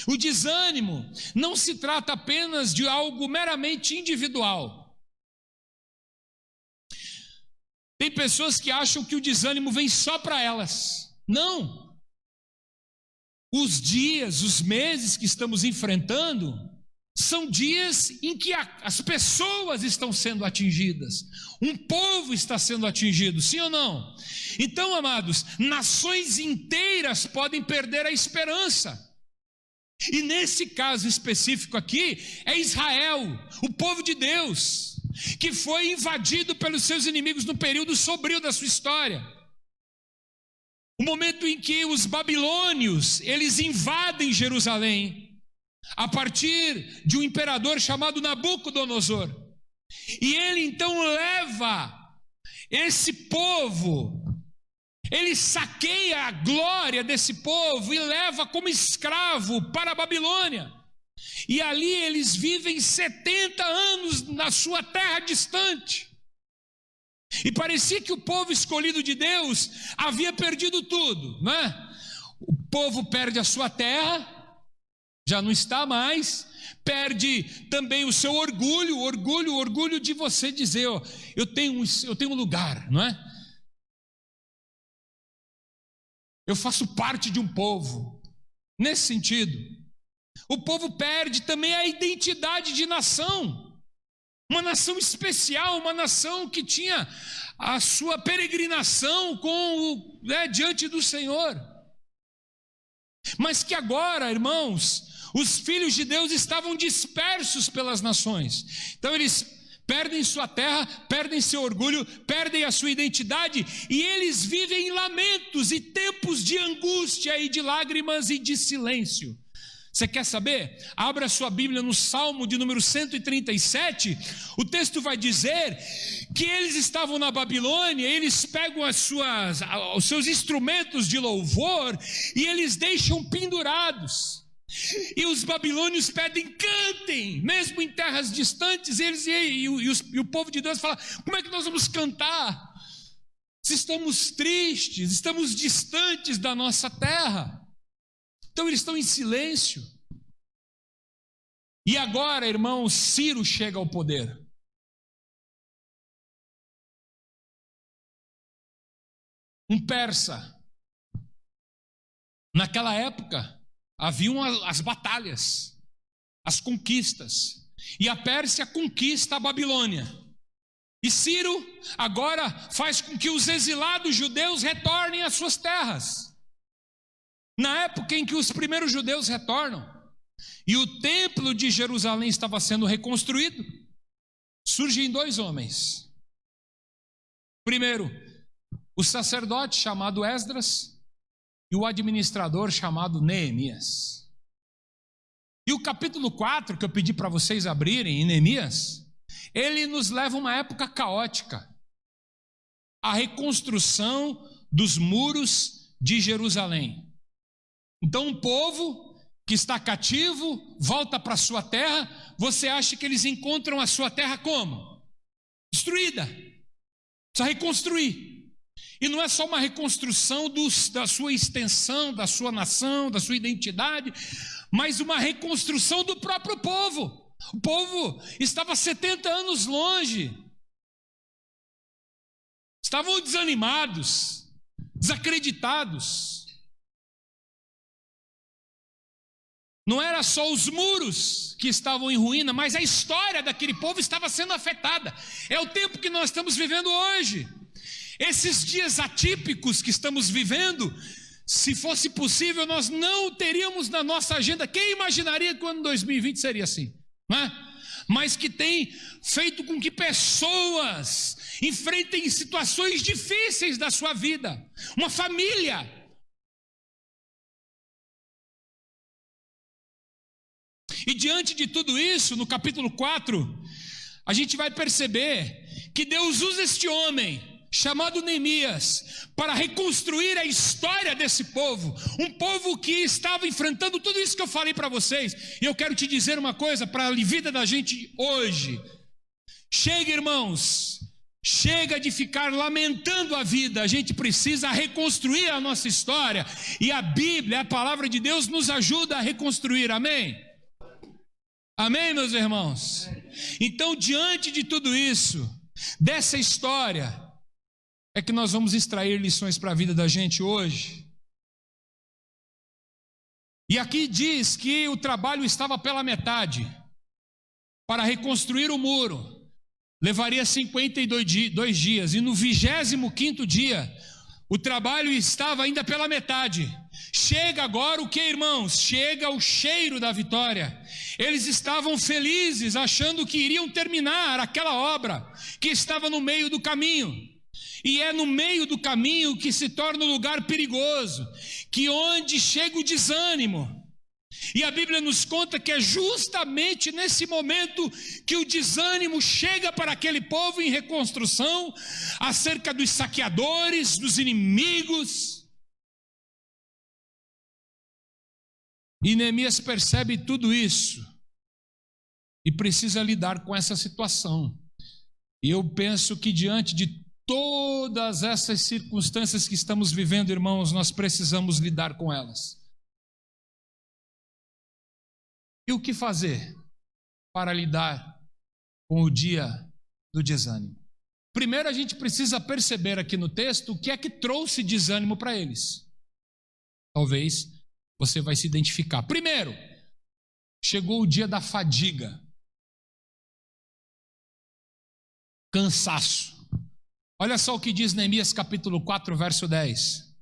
O desânimo não se trata apenas de algo meramente individual. Tem pessoas que acham que o desânimo vem só para elas. Não. Os dias, os meses que estamos enfrentando são dias em que as pessoas estão sendo atingidas, um povo está sendo atingido, sim ou não? Então, amados, nações inteiras podem perder a esperança. E nesse caso específico aqui, é Israel, o povo de Deus, que foi invadido pelos seus inimigos no período sombrio da sua história. O momento em que os babilônios, eles invadem Jerusalém, a partir de um imperador chamado Nabucodonosor. E ele então leva esse povo, ele saqueia a glória desse povo e leva como escravo para a Babilônia. E ali eles vivem 70 anos na sua terra distante. E parecia que o povo escolhido de Deus havia perdido tudo, não é? O povo perde a sua terra, já não está mais, perde também o seu orgulho, o orgulho de você dizer, ó, eu tenho um lugar, não é? Eu faço parte de um povo. Nesse sentido, o povo perde também a identidade de nação. Uma nação especial, uma nação que tinha a sua peregrinação diante do Senhor. Mas que agora, irmãos, os filhos de Deus estavam dispersos pelas nações. Então eles perdem sua terra, perdem seu orgulho, perdem a sua identidade, e eles vivem em lamentos e tempos de angústia e de lágrimas e de silêncio. Você quer saber? Abra sua Bíblia no Salmo de número 137, o texto vai dizer que eles estavam na Babilônia, eles pegam os seus instrumentos de louvor e eles deixam pendurados. E os babilônios pedem, cantem, mesmo em terras distantes, e o povo de Deus fala, como é que nós vamos cantar? Se estamos tristes, estamos distantes da nossa terra. Então eles estão em silêncio. E agora, irmãos, Ciro chega ao poder. Um persa. Naquela época, haviam as batalhas, as conquistas. E a Pérsia conquista a Babilônia. E Ciro agora faz com que os exilados judeus retornem às suas terras. Na época em que os primeiros judeus retornam e o templo de Jerusalém estava sendo reconstruído, surgem dois homens. Primeiro, o sacerdote chamado Esdras e o administrador chamado Neemias. E o capítulo 4, que eu pedi para vocês abrirem em Neemias, ele nos leva a uma época caótica. A reconstrução dos muros de Jerusalém. Então um povo que está cativo, volta para a sua terra, você acha que eles encontram a sua terra como? Destruída. Precisa reconstruir. E não é só uma reconstrução da sua extensão, da sua nação, da sua identidade, mas uma reconstrução do próprio povo. O povo estava 70 anos longe. Estavam desanimados, desacreditados. Não era só os muros que estavam em ruína, mas a história daquele povo estava sendo afetada. É o tempo que nós estamos vivendo hoje. Esses dias atípicos que estamos vivendo, se fosse possível, nós não teríamos na nossa agenda. Quem imaginaria que o ano 2020 seria assim, não é? Mas que tem feito com que pessoas enfrentem situações difíceis da sua vida. Uma família. E diante de tudo isso, no capítulo 4, a gente vai perceber que Deus usa este homem, chamado Neemias, para reconstruir a história desse povo. Um povo que estava enfrentando tudo isso que eu falei para vocês. E eu quero te dizer uma coisa para a vida da gente hoje. Chega, irmãos, chega de ficar lamentando a vida. A gente precisa reconstruir a nossa história. E a Bíblia, a palavra de Deus, nos ajuda a reconstruir, amém? Amém, meus irmãos? Então, diante de tudo isso, dessa história, é que nós vamos extrair lições para a vida da gente hoje. E aqui diz que o trabalho estava pela metade. Para reconstruir o muro, levaria 52 dias. E no 25º dia, o trabalho estava ainda pela metade. Chega agora o que, irmãos? Chega o cheiro da vitória. Eles estavam felizes, achando que iriam terminar aquela obra que estava no meio do caminho. E é no meio do caminho que se torna um lugar perigoso, que onde chega o desânimo. E a Bíblia nos conta que é justamente nesse momento que o desânimo chega para aquele povo em reconstrução, acerca dos saqueadores, dos inimigos. E Neemias percebe tudo isso e precisa lidar com essa situação. E eu penso que diante de todas essas circunstâncias que estamos vivendo, irmãos, nós precisamos lidar com elas. E o que fazer para lidar com o dia do desânimo? Primeiro, a gente precisa perceber aqui no texto o que é que trouxe desânimo para eles. Talvez você vai se identificar. Primeiro, chegou o dia da fadiga, cansaço. Olha só o que diz Neemias capítulo 4, verso 10.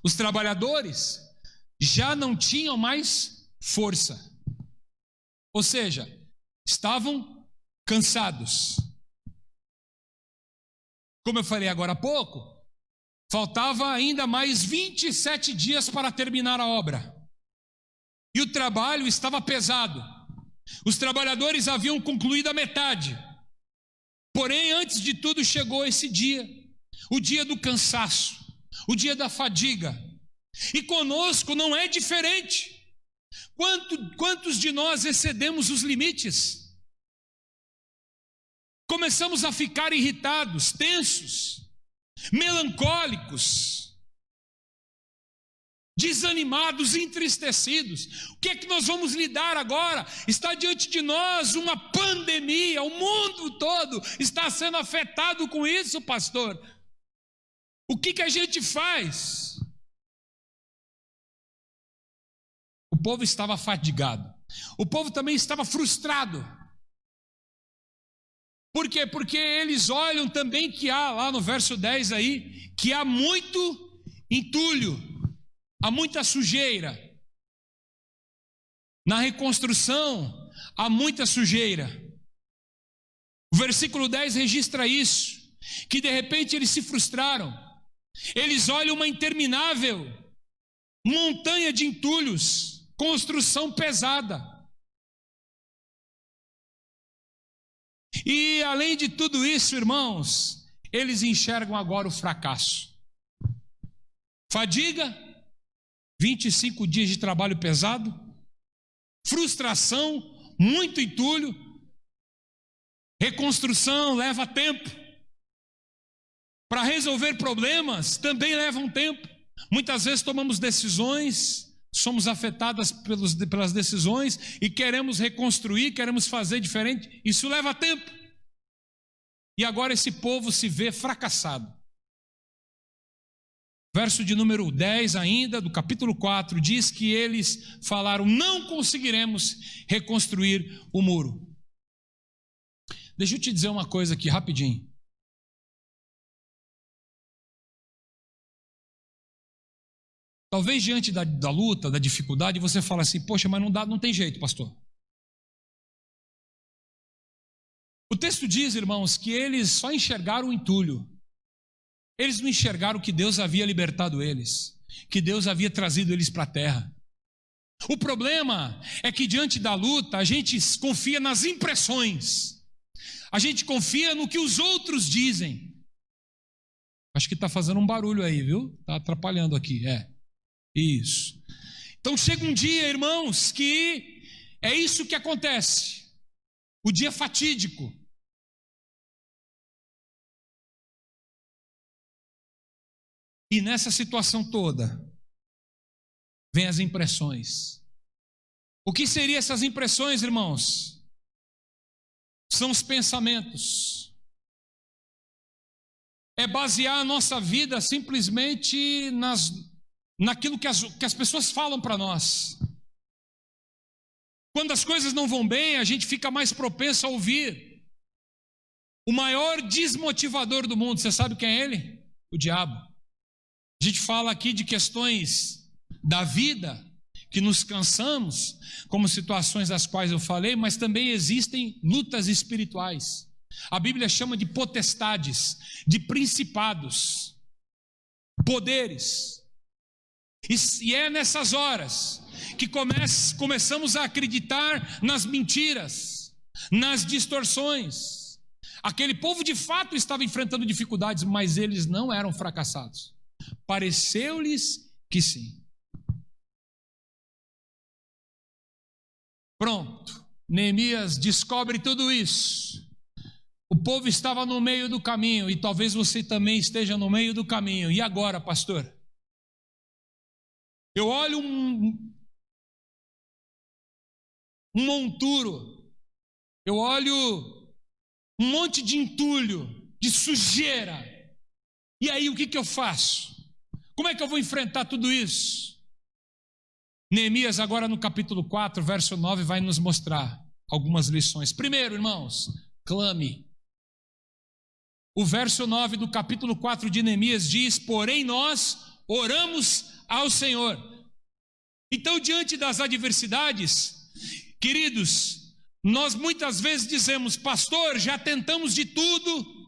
Os trabalhadores já não tinham mais força. Ou seja, estavam cansados. Como eu falei agora há pouco, faltava ainda mais 27 dias para terminar a obra. E o trabalho estava pesado. Os trabalhadores haviam concluído a metade. Porém, antes de tudo chegou esse dia, o dia do cansaço, o dia da fadiga. E conosco não é diferente. Quantos de nós excedemos os limites? Começamos a ficar irritados, tensos, melancólicos, desanimados, entristecidos. O que é que nós vamos lidar agora? Está diante de nós uma pandemia, o mundo todo está sendo afetado com isso, pastor. O que a gente faz? O povo estava fadigado. O povo também estava frustrado. Por quê? Porque eles olham também que há, lá no verso 10 aí, que há muito entulho, há muita sujeira. Na reconstrução, há muita sujeira. O versículo 10 registra isso, que de repente eles se frustraram. Eles olham uma interminável montanha de entulhos, construção pesada. E além de tudo isso, irmãos, eles enxergam agora o fracasso. Fadiga, 25 dias de trabalho pesado, frustração, muito entulho, reconstrução leva tempo. Para resolver problemas também leva um tempo. Muitas vezes tomamos decisões somos afetadas pelas decisões e queremos reconstruir, queremos fazer diferente. Isso leva tempo. E agora esse povo se vê fracassado. Verso de número 10 ainda, do capítulo 4, diz que eles falaram: não conseguiremos reconstruir o muro. Deixa eu te dizer uma coisa aqui, rapidinho. Talvez diante da luta, da dificuldade, você fala assim: poxa, mas não tem jeito, pastor. O texto diz, irmãos, que eles só enxergaram o entulho. Eles não enxergaram que Deus havia libertado eles, que Deus havia trazido eles para a terra. O problema é que diante da luta a gente confia nas impressões, a gente confia no que os outros dizem. Acho que está fazendo um barulho aí, viu? Está atrapalhando aqui, isso. Então chega um dia, irmãos, que é isso que acontece, o dia fatídico. E nessa situação toda, vem as impressões. O que seriam essas impressões, irmãos? São os pensamentos. É basear a nossa vida simplesmente naquilo que as pessoas falam para nós. Quando as coisas não vão bem, a gente fica mais propenso a ouvir o maior desmotivador do mundo. Você sabe quem é ele? O diabo. A gente fala aqui de questões da vida, que nos cansamos, como situações das quais eu falei, mas também existem lutas espirituais. A Bíblia chama de potestades, de principados, poderes. E é nessas horas que começamos a acreditar nas mentiras, nas distorções. Aquele povo de fato estava enfrentando dificuldades, mas eles não eram fracassados. Pareceu-lhes que sim. Pronto, Neemias descobre tudo isso. O povo estava no meio do caminho, e talvez você também esteja no meio do caminho. E agora, pastor? Eu olho um monturo, eu olho um monte de entulho, de sujeira. E aí o que eu faço? Como é que eu vou enfrentar tudo isso? Neemias agora no capítulo 4, verso 9, vai nos mostrar algumas lições. Primeiro, irmãos, clame. O verso 9 do capítulo 4 de Neemias diz: porém nós oramos ao Senhor. Então, diante das adversidades, queridos, nós muitas vezes dizemos: pastor, já tentamos de tudo,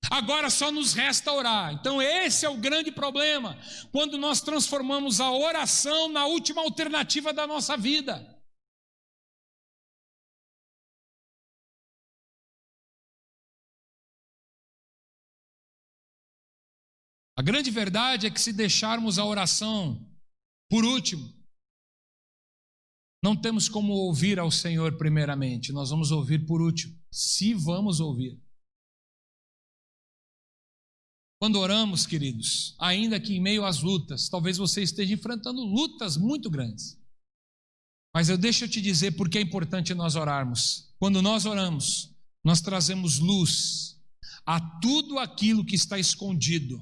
agora só nos resta orar. Então esse é o grande problema, quando nós transformamos a oração na última alternativa da nossa vida. A grande verdade é que se deixarmos a oração por último, não temos como ouvir ao Senhor primeiramente, nós vamos ouvir por último, se vamos ouvir. Quando oramos, queridos, ainda que em meio às lutas, talvez você esteja enfrentando lutas muito grandes, mas deixa eu te dizer porque é importante nós orarmos. Quando nós oramos, nós trazemos luz a tudo aquilo que está escondido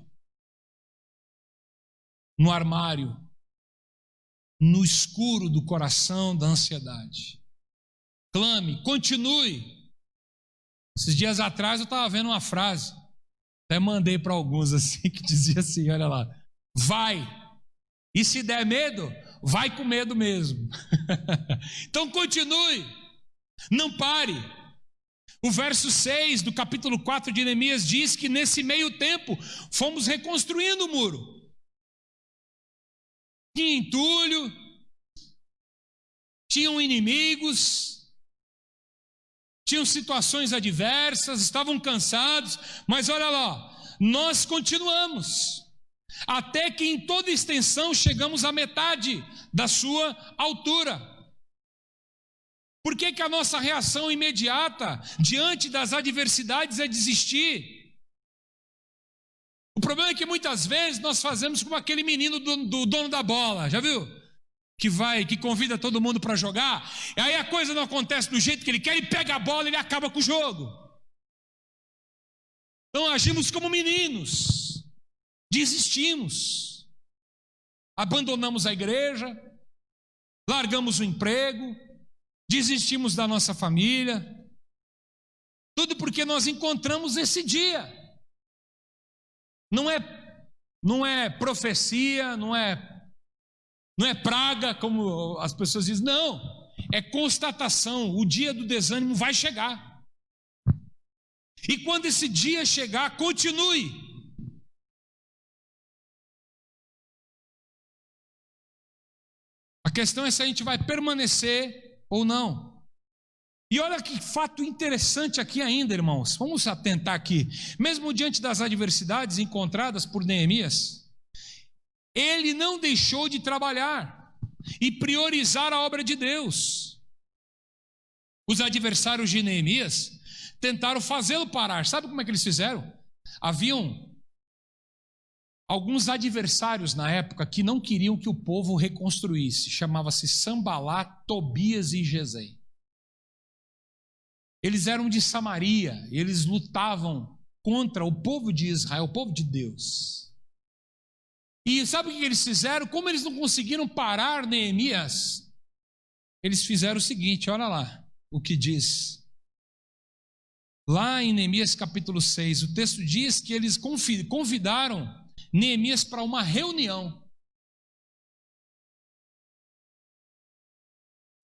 no armário, no escuro do coração, da ansiedade. Clame, continue. Esses dias atrás eu estava vendo uma frase, até mandei para alguns assim, que dizia assim, olha lá: vai, e se der medo, vai com medo mesmo. Então continue, não pare. O verso 6 do capítulo 4 de Neemias diz que nesse meio tempo fomos reconstruindo o muro. Tinha entulho, tinham inimigos, tinham situações adversas, estavam cansados, mas olha lá, nós continuamos, até que em toda extensão chegamos à metade da sua altura. Por que a nossa reação imediata diante das adversidades é desistir? O problema é que muitas vezes nós fazemos como aquele menino do dono da bola, já viu? que convida todo mundo para jogar, e aí a coisa não acontece do jeito que ele quer, ele pega a bola e ele acaba com o jogo. Então agimos como meninos, desistimos, abandonamos a igreja, largamos o emprego, desistimos da nossa família, tudo porque nós encontramos esse dia. Não é profecia, não é praga, como as pessoas dizem, não, é constatação, o dia do desânimo vai chegar. E quando esse dia chegar, continue. A questão é se a gente vai permanecer ou não. E olha que fato interessante aqui ainda, irmãos. Vamos atentar aqui. Mesmo diante das adversidades encontradas por Neemias, ele não deixou de trabalhar e priorizar a obra de Deus. Os adversários de Neemias tentaram fazê-lo parar. Sabe como é que eles fizeram? Haviam alguns adversários na época que não queriam que o povo reconstruísse. Chamava-se Sambalat, Tobias e Gesem. Eles eram de Samaria, eles lutavam contra o povo de Israel, o povo de Deus. E sabe o que eles fizeram? Como eles não conseguiram parar Neemias, eles fizeram o seguinte, olha lá o que diz. Lá em Neemias capítulo 6, o texto diz que eles convidaram Neemias para uma reunião.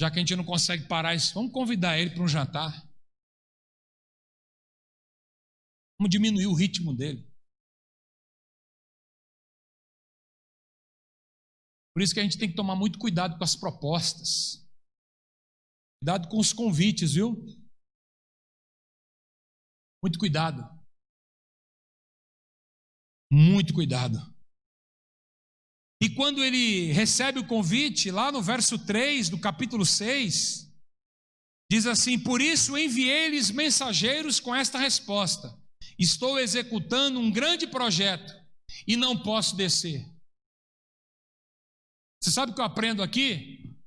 Já que a gente não consegue parar isso, vamos convidar ele para um jantar. Vamos diminuir o ritmo dele. Por isso que a gente tem que tomar muito cuidado com as propostas. Cuidado com os convites, viu? Muito cuidado. Muito cuidado. E quando ele recebe o convite, lá no verso 3 do capítulo 6, diz assim: por isso enviei-lhes mensageiros com esta resposta: estou executando um grande projeto e não posso descer. Você sabe o que eu aprendo aqui?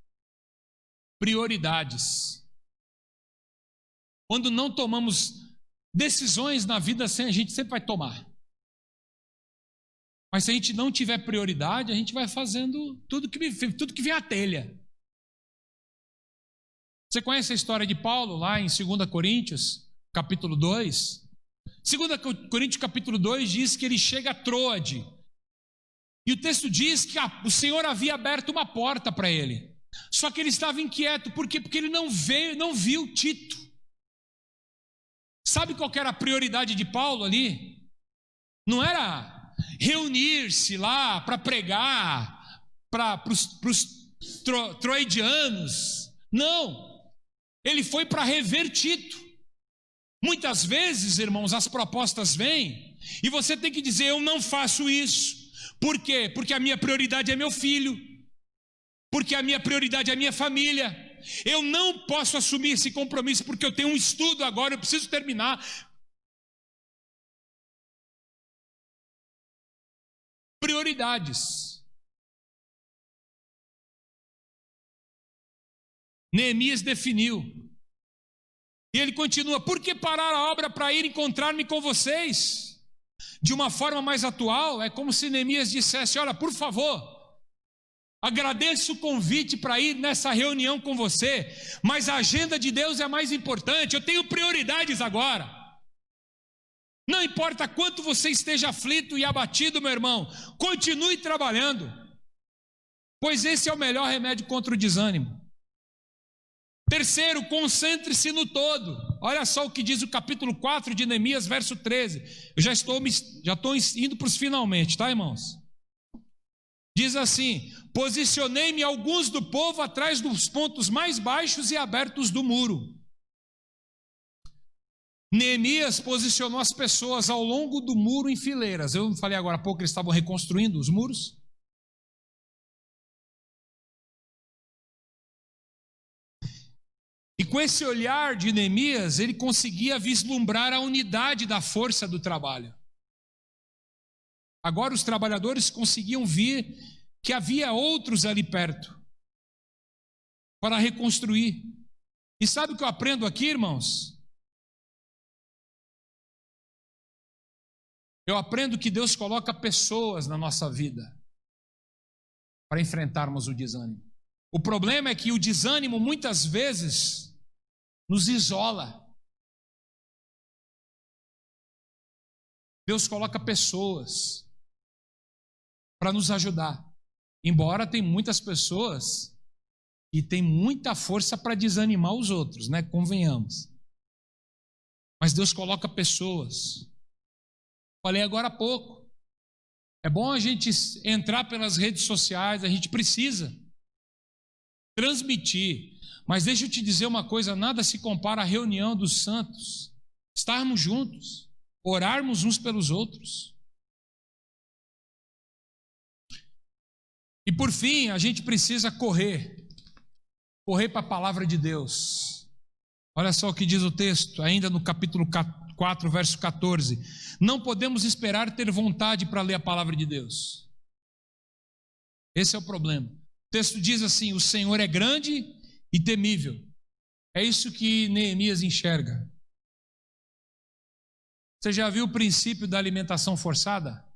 Prioridades. Quando não tomamos decisões na vida, assim, a gente sempre vai tomar. Mas se a gente não tiver prioridade, a gente vai fazendo tudo que vem à telha. Você conhece a história de Paulo lá em 2 Coríntios, capítulo 2? 2 Coríntios, capítulo 2 diz que ele chega a Troade. E o texto diz que o Senhor havia aberto uma porta para ele. Só que ele estava inquieto. Por quê? Porque ele não viu Tito. Sabe qual que era a prioridade de Paulo ali? Não era reunir-se lá para pregar para os troadianos. Não. Ele foi para rever Tito. Muitas vezes, irmãos, as propostas vêm e você tem que dizer: eu não faço isso. Por quê? Porque a minha prioridade é meu filho. Porque a minha prioridade é a minha família. Eu não posso assumir esse compromisso porque eu tenho um estudo agora, eu preciso terminar. Prioridades. Neemias definiu. E ele continua: por que parar a obra para ir encontrar-me com vocês? De uma forma mais atual, é como se Neemias dissesse: olha, por favor, agradeço o convite para ir nessa reunião com você, mas a agenda de Deus é mais importante, eu tenho prioridades agora. Não importa quanto você esteja aflito e abatido, meu irmão, continue trabalhando, pois esse é o melhor remédio contra o desânimo. Terceiro, concentre-se no todo. Olha só o que diz o capítulo 4 de Neemias, verso 13. Eu já estou indo para os finalmente, tá, irmãos? Diz assim: posicionei-me alguns do povo atrás dos pontos mais baixos e abertos do muro. Neemias posicionou as pessoas ao longo do muro em fileiras. Eu falei agora há pouco que eles estavam reconstruindo os muros. E com esse olhar de Neemias, ele conseguia vislumbrar a unidade da força do trabalho. Agora os trabalhadores conseguiam ver que havia outros ali perto. para reconstruir. E sabe o que eu aprendo aqui, irmãos? Eu aprendo que Deus coloca pessoas na nossa vida para enfrentarmos o desânimo. O problema é que o desânimo muitas vezes nos isola. Deus coloca pessoas para nos ajudar. Embora tem muitas pessoas que têm muita força para desanimar os outros, né? Convenhamos. Mas Deus coloca pessoas. Falei agora há pouco. É bom a gente entrar pelas redes sociais, a gente precisa transmitir. Mas deixa eu te dizer uma coisa, nada se compara à reunião dos santos. Estarmos juntos, orarmos uns pelos outros. E por fim, a gente precisa correr para a palavra de Deus. Olha só o que diz o texto, ainda no capítulo 4, verso 14. Não podemos esperar ter vontade para ler a palavra de Deus. Esse é o problema. O texto diz assim: o Senhor é grande e temível. É isso que Neemias enxerga. Você já viu o princípio da alimentação forçada?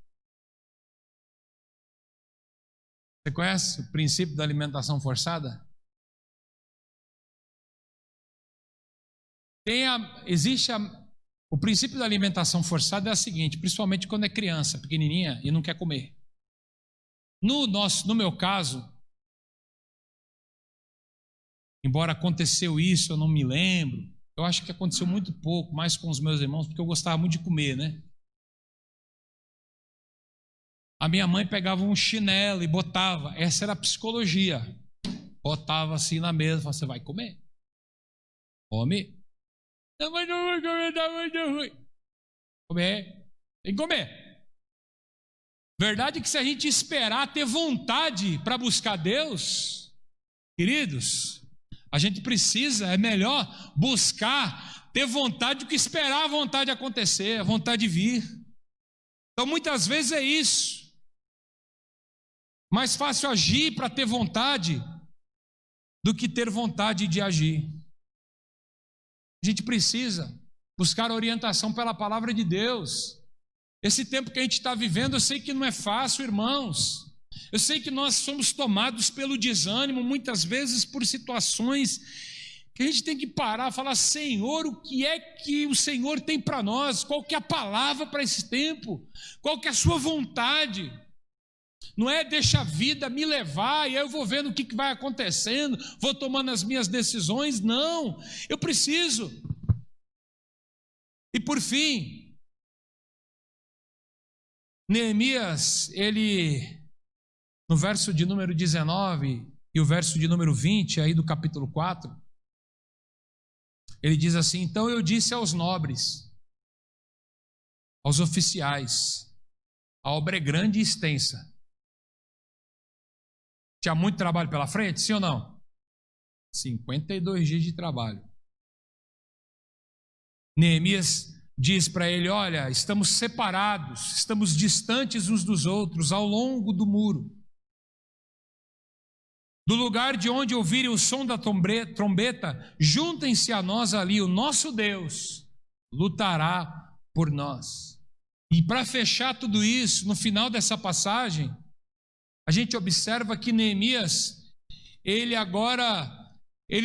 Você conhece o princípio da alimentação forçada? O princípio da alimentação forçada é o seguinte, principalmente quando é criança, pequenininha e não quer comer. No meu caso, embora aconteceu isso, eu não me lembro. Eu acho que aconteceu muito pouco, mais com os meus irmãos, porque eu gostava muito de comer, né? A minha mãe pegava um chinelo e botava, essa era a psicologia. Botava assim na mesa, falava, você vai comer? Come. Não, mas não vou comer, tá muito ruim. Comer, tem que comer. Verdade é que se a gente esperar ter vontade para buscar Deus, queridos, a gente precisa, é melhor buscar, ter vontade do que esperar a vontade acontecer, a vontade vir. Então muitas vezes é isso. Mais fácil agir para ter vontade do que ter vontade de agir. A gente precisa buscar orientação pela palavra de Deus. Esse tempo que a gente está vivendo, eu sei que não é fácil, irmãos. Eu sei que nós somos tomados pelo desânimo, muitas vezes por situações que a gente tem que parar e falar, Senhor, o que é que o Senhor tem para nós? Qual que é a palavra para esse tempo? Qual que é a sua vontade? Não é deixa a vida me levar e aí eu vou vendo o que vai acontecendo, vou tomando as minhas decisões. Não, eu preciso. E por fim, Neemias, ele, no verso de número 19 e o verso de número 20, aí do capítulo 4, ele diz assim, então eu disse aos nobres, aos oficiais, a obra é grande e extensa. Tinha muito trabalho pela frente, sim ou não? 52 dias de trabalho. Neemias diz para ele, olha, estamos separados, estamos distantes uns dos outros ao longo do muro. Do lugar de onde ouvirem o som da trombeta, juntem-se a nós ali, o nosso Deus lutará por nós. E para fechar tudo isso, no final dessa passagem, a gente observa que Neemias, ele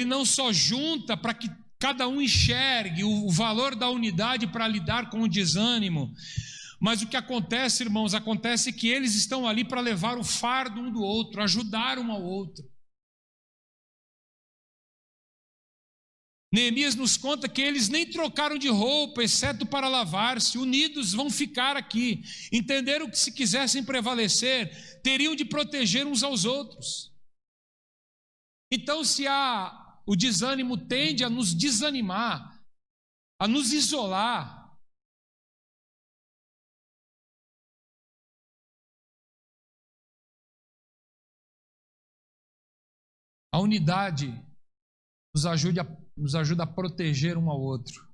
não só junta para que cada um enxergue o valor da unidade para lidar com o desânimo, mas o que acontece, irmãos, acontece que eles estão ali para levar o fardo um do outro, ajudar um ao outro. Neemias nos conta que eles nem trocaram de roupa, exceto para lavar-se, unidos vão ficar aqui. Entenderam que se quisessem prevalecer, teriam de proteger uns aos outros. Então, se o desânimo tende a nos desanimar, a nos isolar, a unidade nos ajuda a proteger um ao outro.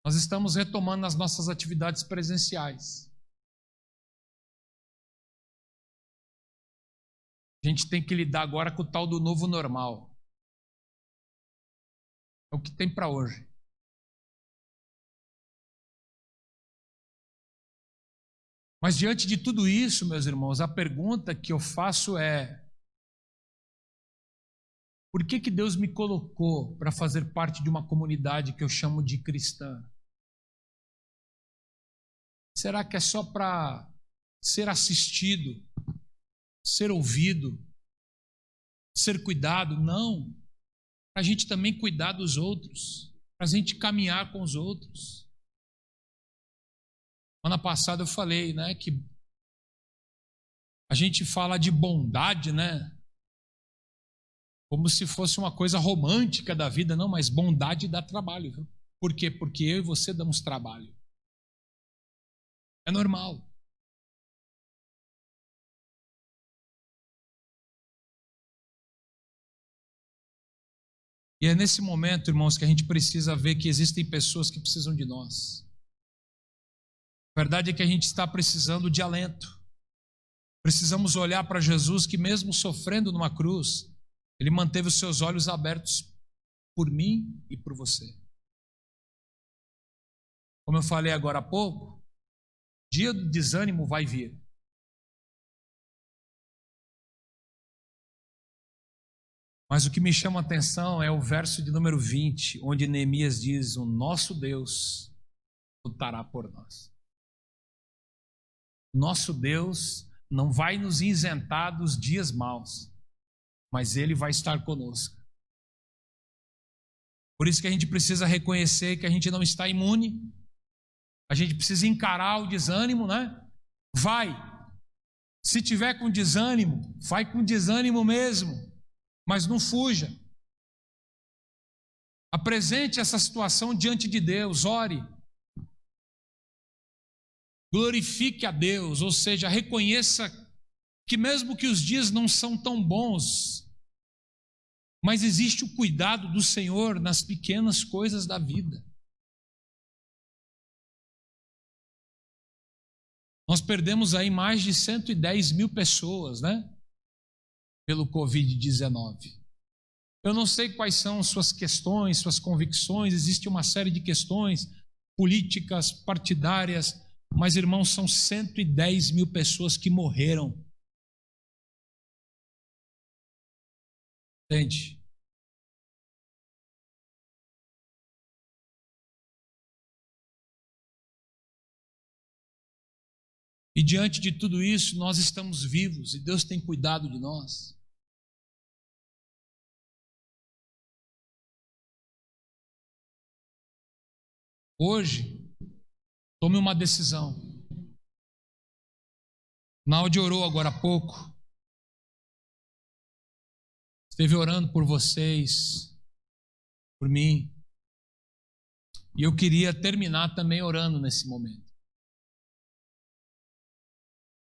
Nós estamos retomando as nossas atividades presenciais. A gente tem que lidar agora com o tal do novo normal. É o que tem para hoje. Mas diante de tudo isso, meus irmãos, a pergunta que eu faço é: por que Deus me colocou para fazer parte de uma comunidade que eu chamo de cristã? Será que é só para ser assistido, ser ouvido, ser cuidado? Não. Para a gente também cuidar dos outros, para a gente caminhar com os outros. Semana passada eu falei, né, que a gente fala de bondade, né, como se fosse uma coisa romântica da vida. Não, mas bondade dá trabalho, viu? Por quê? Porque eu e você damos trabalho. É normal. E é nesse momento, irmãos, que a gente precisa ver que existem pessoas que precisam de nós. A verdade é que a gente está precisando de alento. Precisamos olhar para Jesus, que mesmo sofrendo numa cruz, Ele manteve os seus olhos abertos por mim e por você. Como eu falei agora há pouco, dia do desânimo vai vir. Mas o que me chama a atenção é o verso de número 20, onde Neemias diz: o nosso Deus lutará por nós. Nosso Deus não vai nos isentar dos dias maus, mas Ele vai estar conosco. Por isso que a gente precisa reconhecer que a gente não está imune. A gente precisa encarar o desânimo, né? Vai. Se tiver com desânimo, vai com desânimo mesmo, mas não fuja. Apresente essa situação diante de Deus, ore. Glorifique a Deus, ou seja, reconheça que mesmo que os dias não são tão bons, mas existe o cuidado do Senhor nas pequenas coisas da vida. Nós perdemos aí mais de 110 mil pessoas, né? Pelo Covid-19. Eu não sei quais são suas questões, suas convicções, existe uma série de questões políticas, partidárias, mas, irmãos, são 110 mil pessoas que morreram. Entende? E diante de tudo isso, nós estamos vivos e Deus tem cuidado de nós. Hoje, tome uma decisão. Naldi orou agora há pouco. Esteve orando por vocês, por mim. E eu queria terminar também orando nesse momento.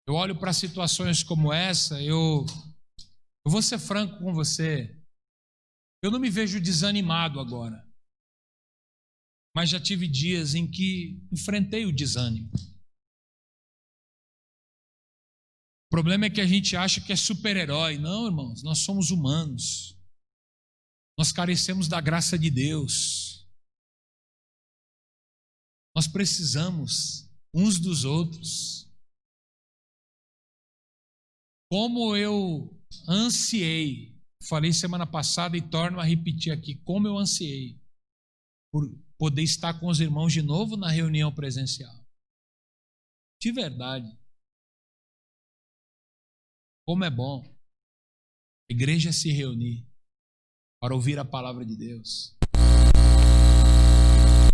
Eu olho para situações como essa, eu vou ser franco com você. Eu não me vejo desanimado agora. Mas já tive dias em que enfrentei o desânimo. O problema é que a gente acha que é super-herói. Não, irmãos, nós somos humanos. Nós carecemos da graça de Deus. Nós precisamos uns dos outros. Como eu ansiei, falei semana passada e torno a repetir aqui, como eu ansiei por poder estar com os irmãos de novo na reunião presencial. De verdade. Como é bom a igreja se reunir para ouvir a palavra de Deus.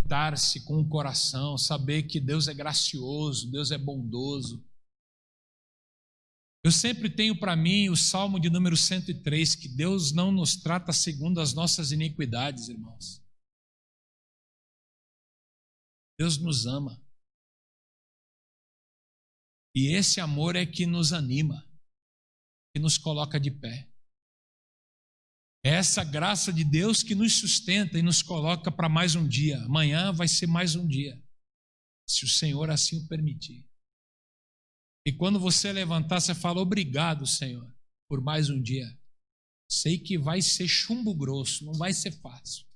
Dar-se com o coração, saber que Deus é gracioso, Deus é bondoso. Eu sempre tenho para mim o Salmo de número 103, que Deus não nos trata segundo as nossas iniquidades, irmãos. Deus nos ama. E esse amor é que nos anima, que nos coloca de pé. É essa graça de Deus que nos sustenta e nos coloca para mais um dia. Amanhã vai ser mais um dia, se o Senhor assim o permitir. E quando você levantar, você fala: obrigado, Senhor, por mais um dia. Sei que vai ser chumbo grosso, não vai ser fácil.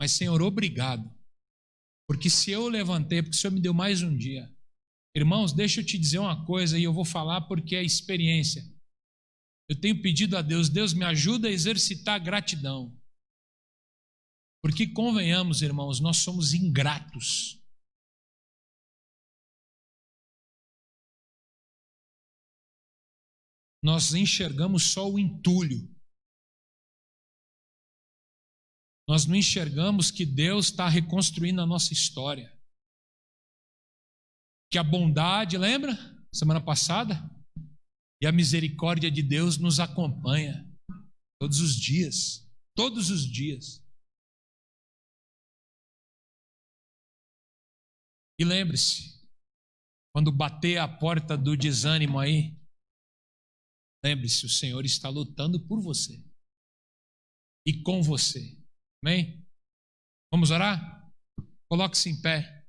Mas, Senhor, obrigado. Porque se eu levantei, porque o Senhor me deu mais um dia. Irmãos, deixa eu te dizer uma coisa e eu vou falar porque é experiência. Eu tenho pedido a Deus, Deus me ajuda a exercitar a gratidão. Porque convenhamos, irmãos, nós somos ingratos. Nós enxergamos só o entulho. Nós não enxergamos que Deus está reconstruindo a nossa história. Que a bondade, lembra? Semana passada? E a misericórdia de Deus nos acompanha todos os dias. Todos os dias. E lembre-se, quando bater a porta do desânimo aí, lembre-se, o Senhor está lutando por você e com você. Amém? Vamos orar? Coloque-se em pé.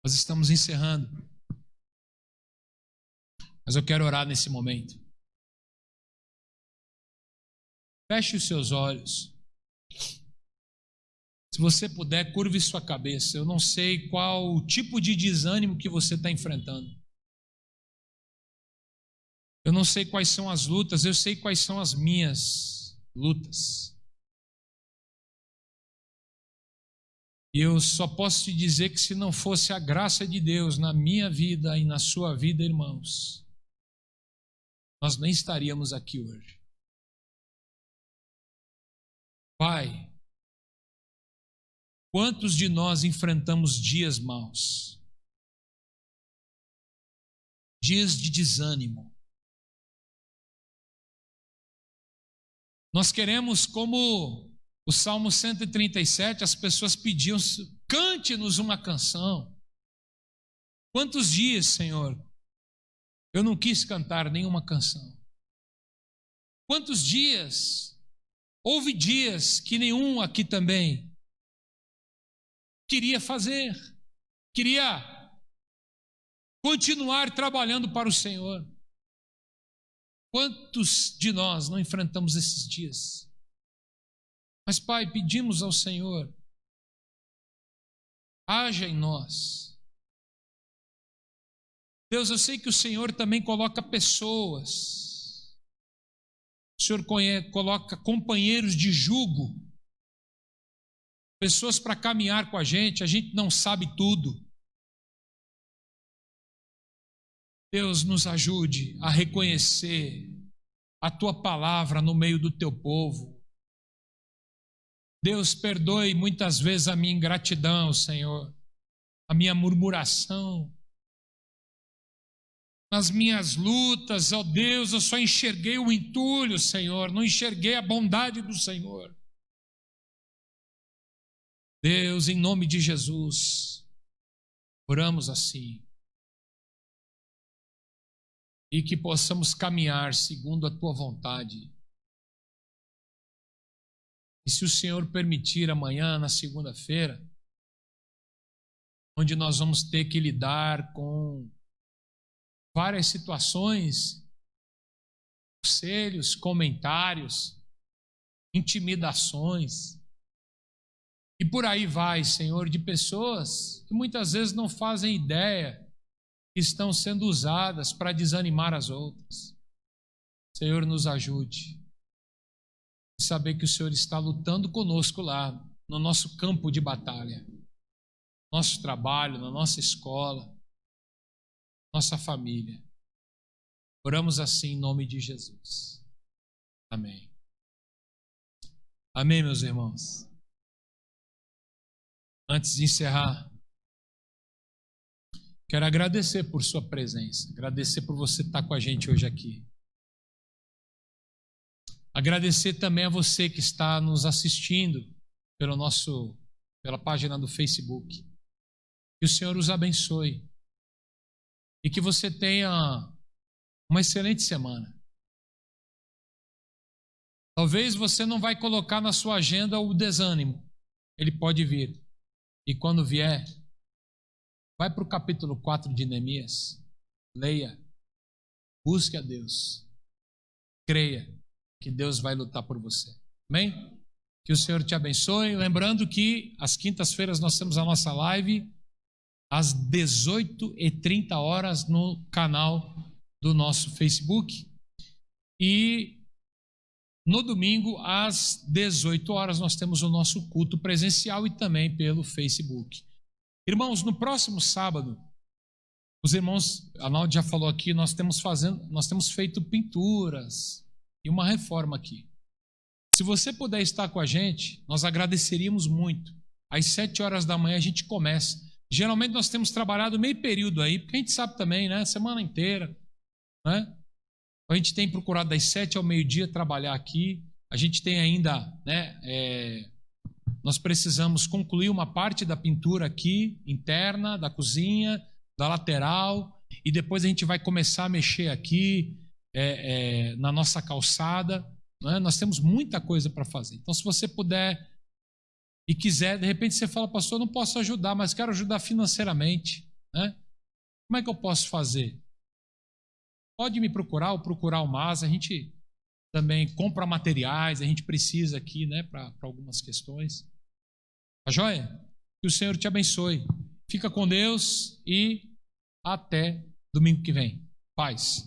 Nós estamos encerrando. Mas eu quero orar nesse momento. Feche os seus olhos. Se você puder, curve sua cabeça. Eu não sei qual o tipo de desânimo que você está enfrentando. Eu não sei quais são as lutas, eu sei quais são as minhas lutas. E eu só posso te dizer que se não fosse a graça de Deus na minha vida e na sua vida, irmãos, nós nem estaríamos aqui hoje. Pai, quantos de nós enfrentamos dias maus? Dias de desânimo. Nós queremos, como o Salmo 137, as pessoas pediam, cante-nos uma canção. Quantos dias, Senhor, eu não quis cantar nenhuma canção? Quantos dias, houve dias que nenhum aqui também queria fazer, queria continuar trabalhando para o Senhor. Quantos de nós não enfrentamos esses dias? Mas, Pai, pedimos ao Senhor, haja em nós. Deus, eu sei que o Senhor também coloca pessoas. O Senhor coloca companheiros de jugo, pessoas para caminhar com a gente não sabe tudo. Deus, nos ajude a reconhecer a Tua palavra no meio do Teu povo. Deus, perdoe muitas vezes a minha ingratidão, Senhor, a minha murmuração. Nas minhas lutas, ó Deus, eu só enxerguei o entulho, Senhor, não enxerguei a bondade do Senhor. Deus, em nome de Jesus, oramos assim. E que possamos caminhar segundo a Tua vontade. E se o Senhor permitir, amanhã, na segunda-feira, onde nós vamos ter que lidar com várias situações, conselhos, comentários, intimidações, e por aí vai, Senhor, de pessoas que muitas vezes não fazem ideia que estão sendo usadas para desanimar as outras. Senhor, nos ajude a saber que o Senhor está lutando conosco lá, no nosso campo de batalha, no nosso trabalho, na nossa escola, nossa família. Oramos assim em nome de Jesus. Amém. Amém, meus irmãos. Antes de encerrar, quero agradecer por sua presença, agradecer por você estar com a gente hoje aqui. Agradecer também a você que está nos assistindo pela página do Facebook. Que o Senhor os abençoe e que você tenha uma excelente semana. Talvez você não vai colocar na sua agenda o desânimo, ele pode vir. E quando vier, vai para o capítulo 4 de Neemias, leia, busque a Deus creia que Deus vai lutar por você. Amém? Que o Senhor te abençoe. Lembrando que às quintas-feiras nós temos a nossa live às 18h30 no canal do nosso Facebook. E no domingo, às 18h, nós temos o nosso culto presencial e também pelo Facebook. Irmãos, no próximo sábado, os irmãos, a Náudia já falou aqui, nós temos feito pinturas e uma reforma aqui. Se você puder estar com a gente, nós agradeceríamos muito. Às 7h da manhã a gente começa. Geralmente nós temos trabalhado meio período aí, porque a gente sabe também, né? Semana inteira, né? A gente tem procurado das 7 ao meio-dia trabalhar aqui. A gente tem ainda, né? Nós precisamos concluir uma parte da pintura aqui, interna, da cozinha, da lateral, e depois a gente vai começar a mexer aqui na nossa calçada. Né? Nós temos muita coisa para fazer. Então, se você puder e quiser, de repente você fala, pastor, eu não posso ajudar, mas quero ajudar financeiramente. Né? Como é que eu posso fazer? Pode me procurar ou procurar o MAS, a gente também compra materiais, a gente precisa aqui, né, para algumas questões. Tá joia? Que o Senhor te abençoe. Fica com Deus e até domingo que vem. Paz.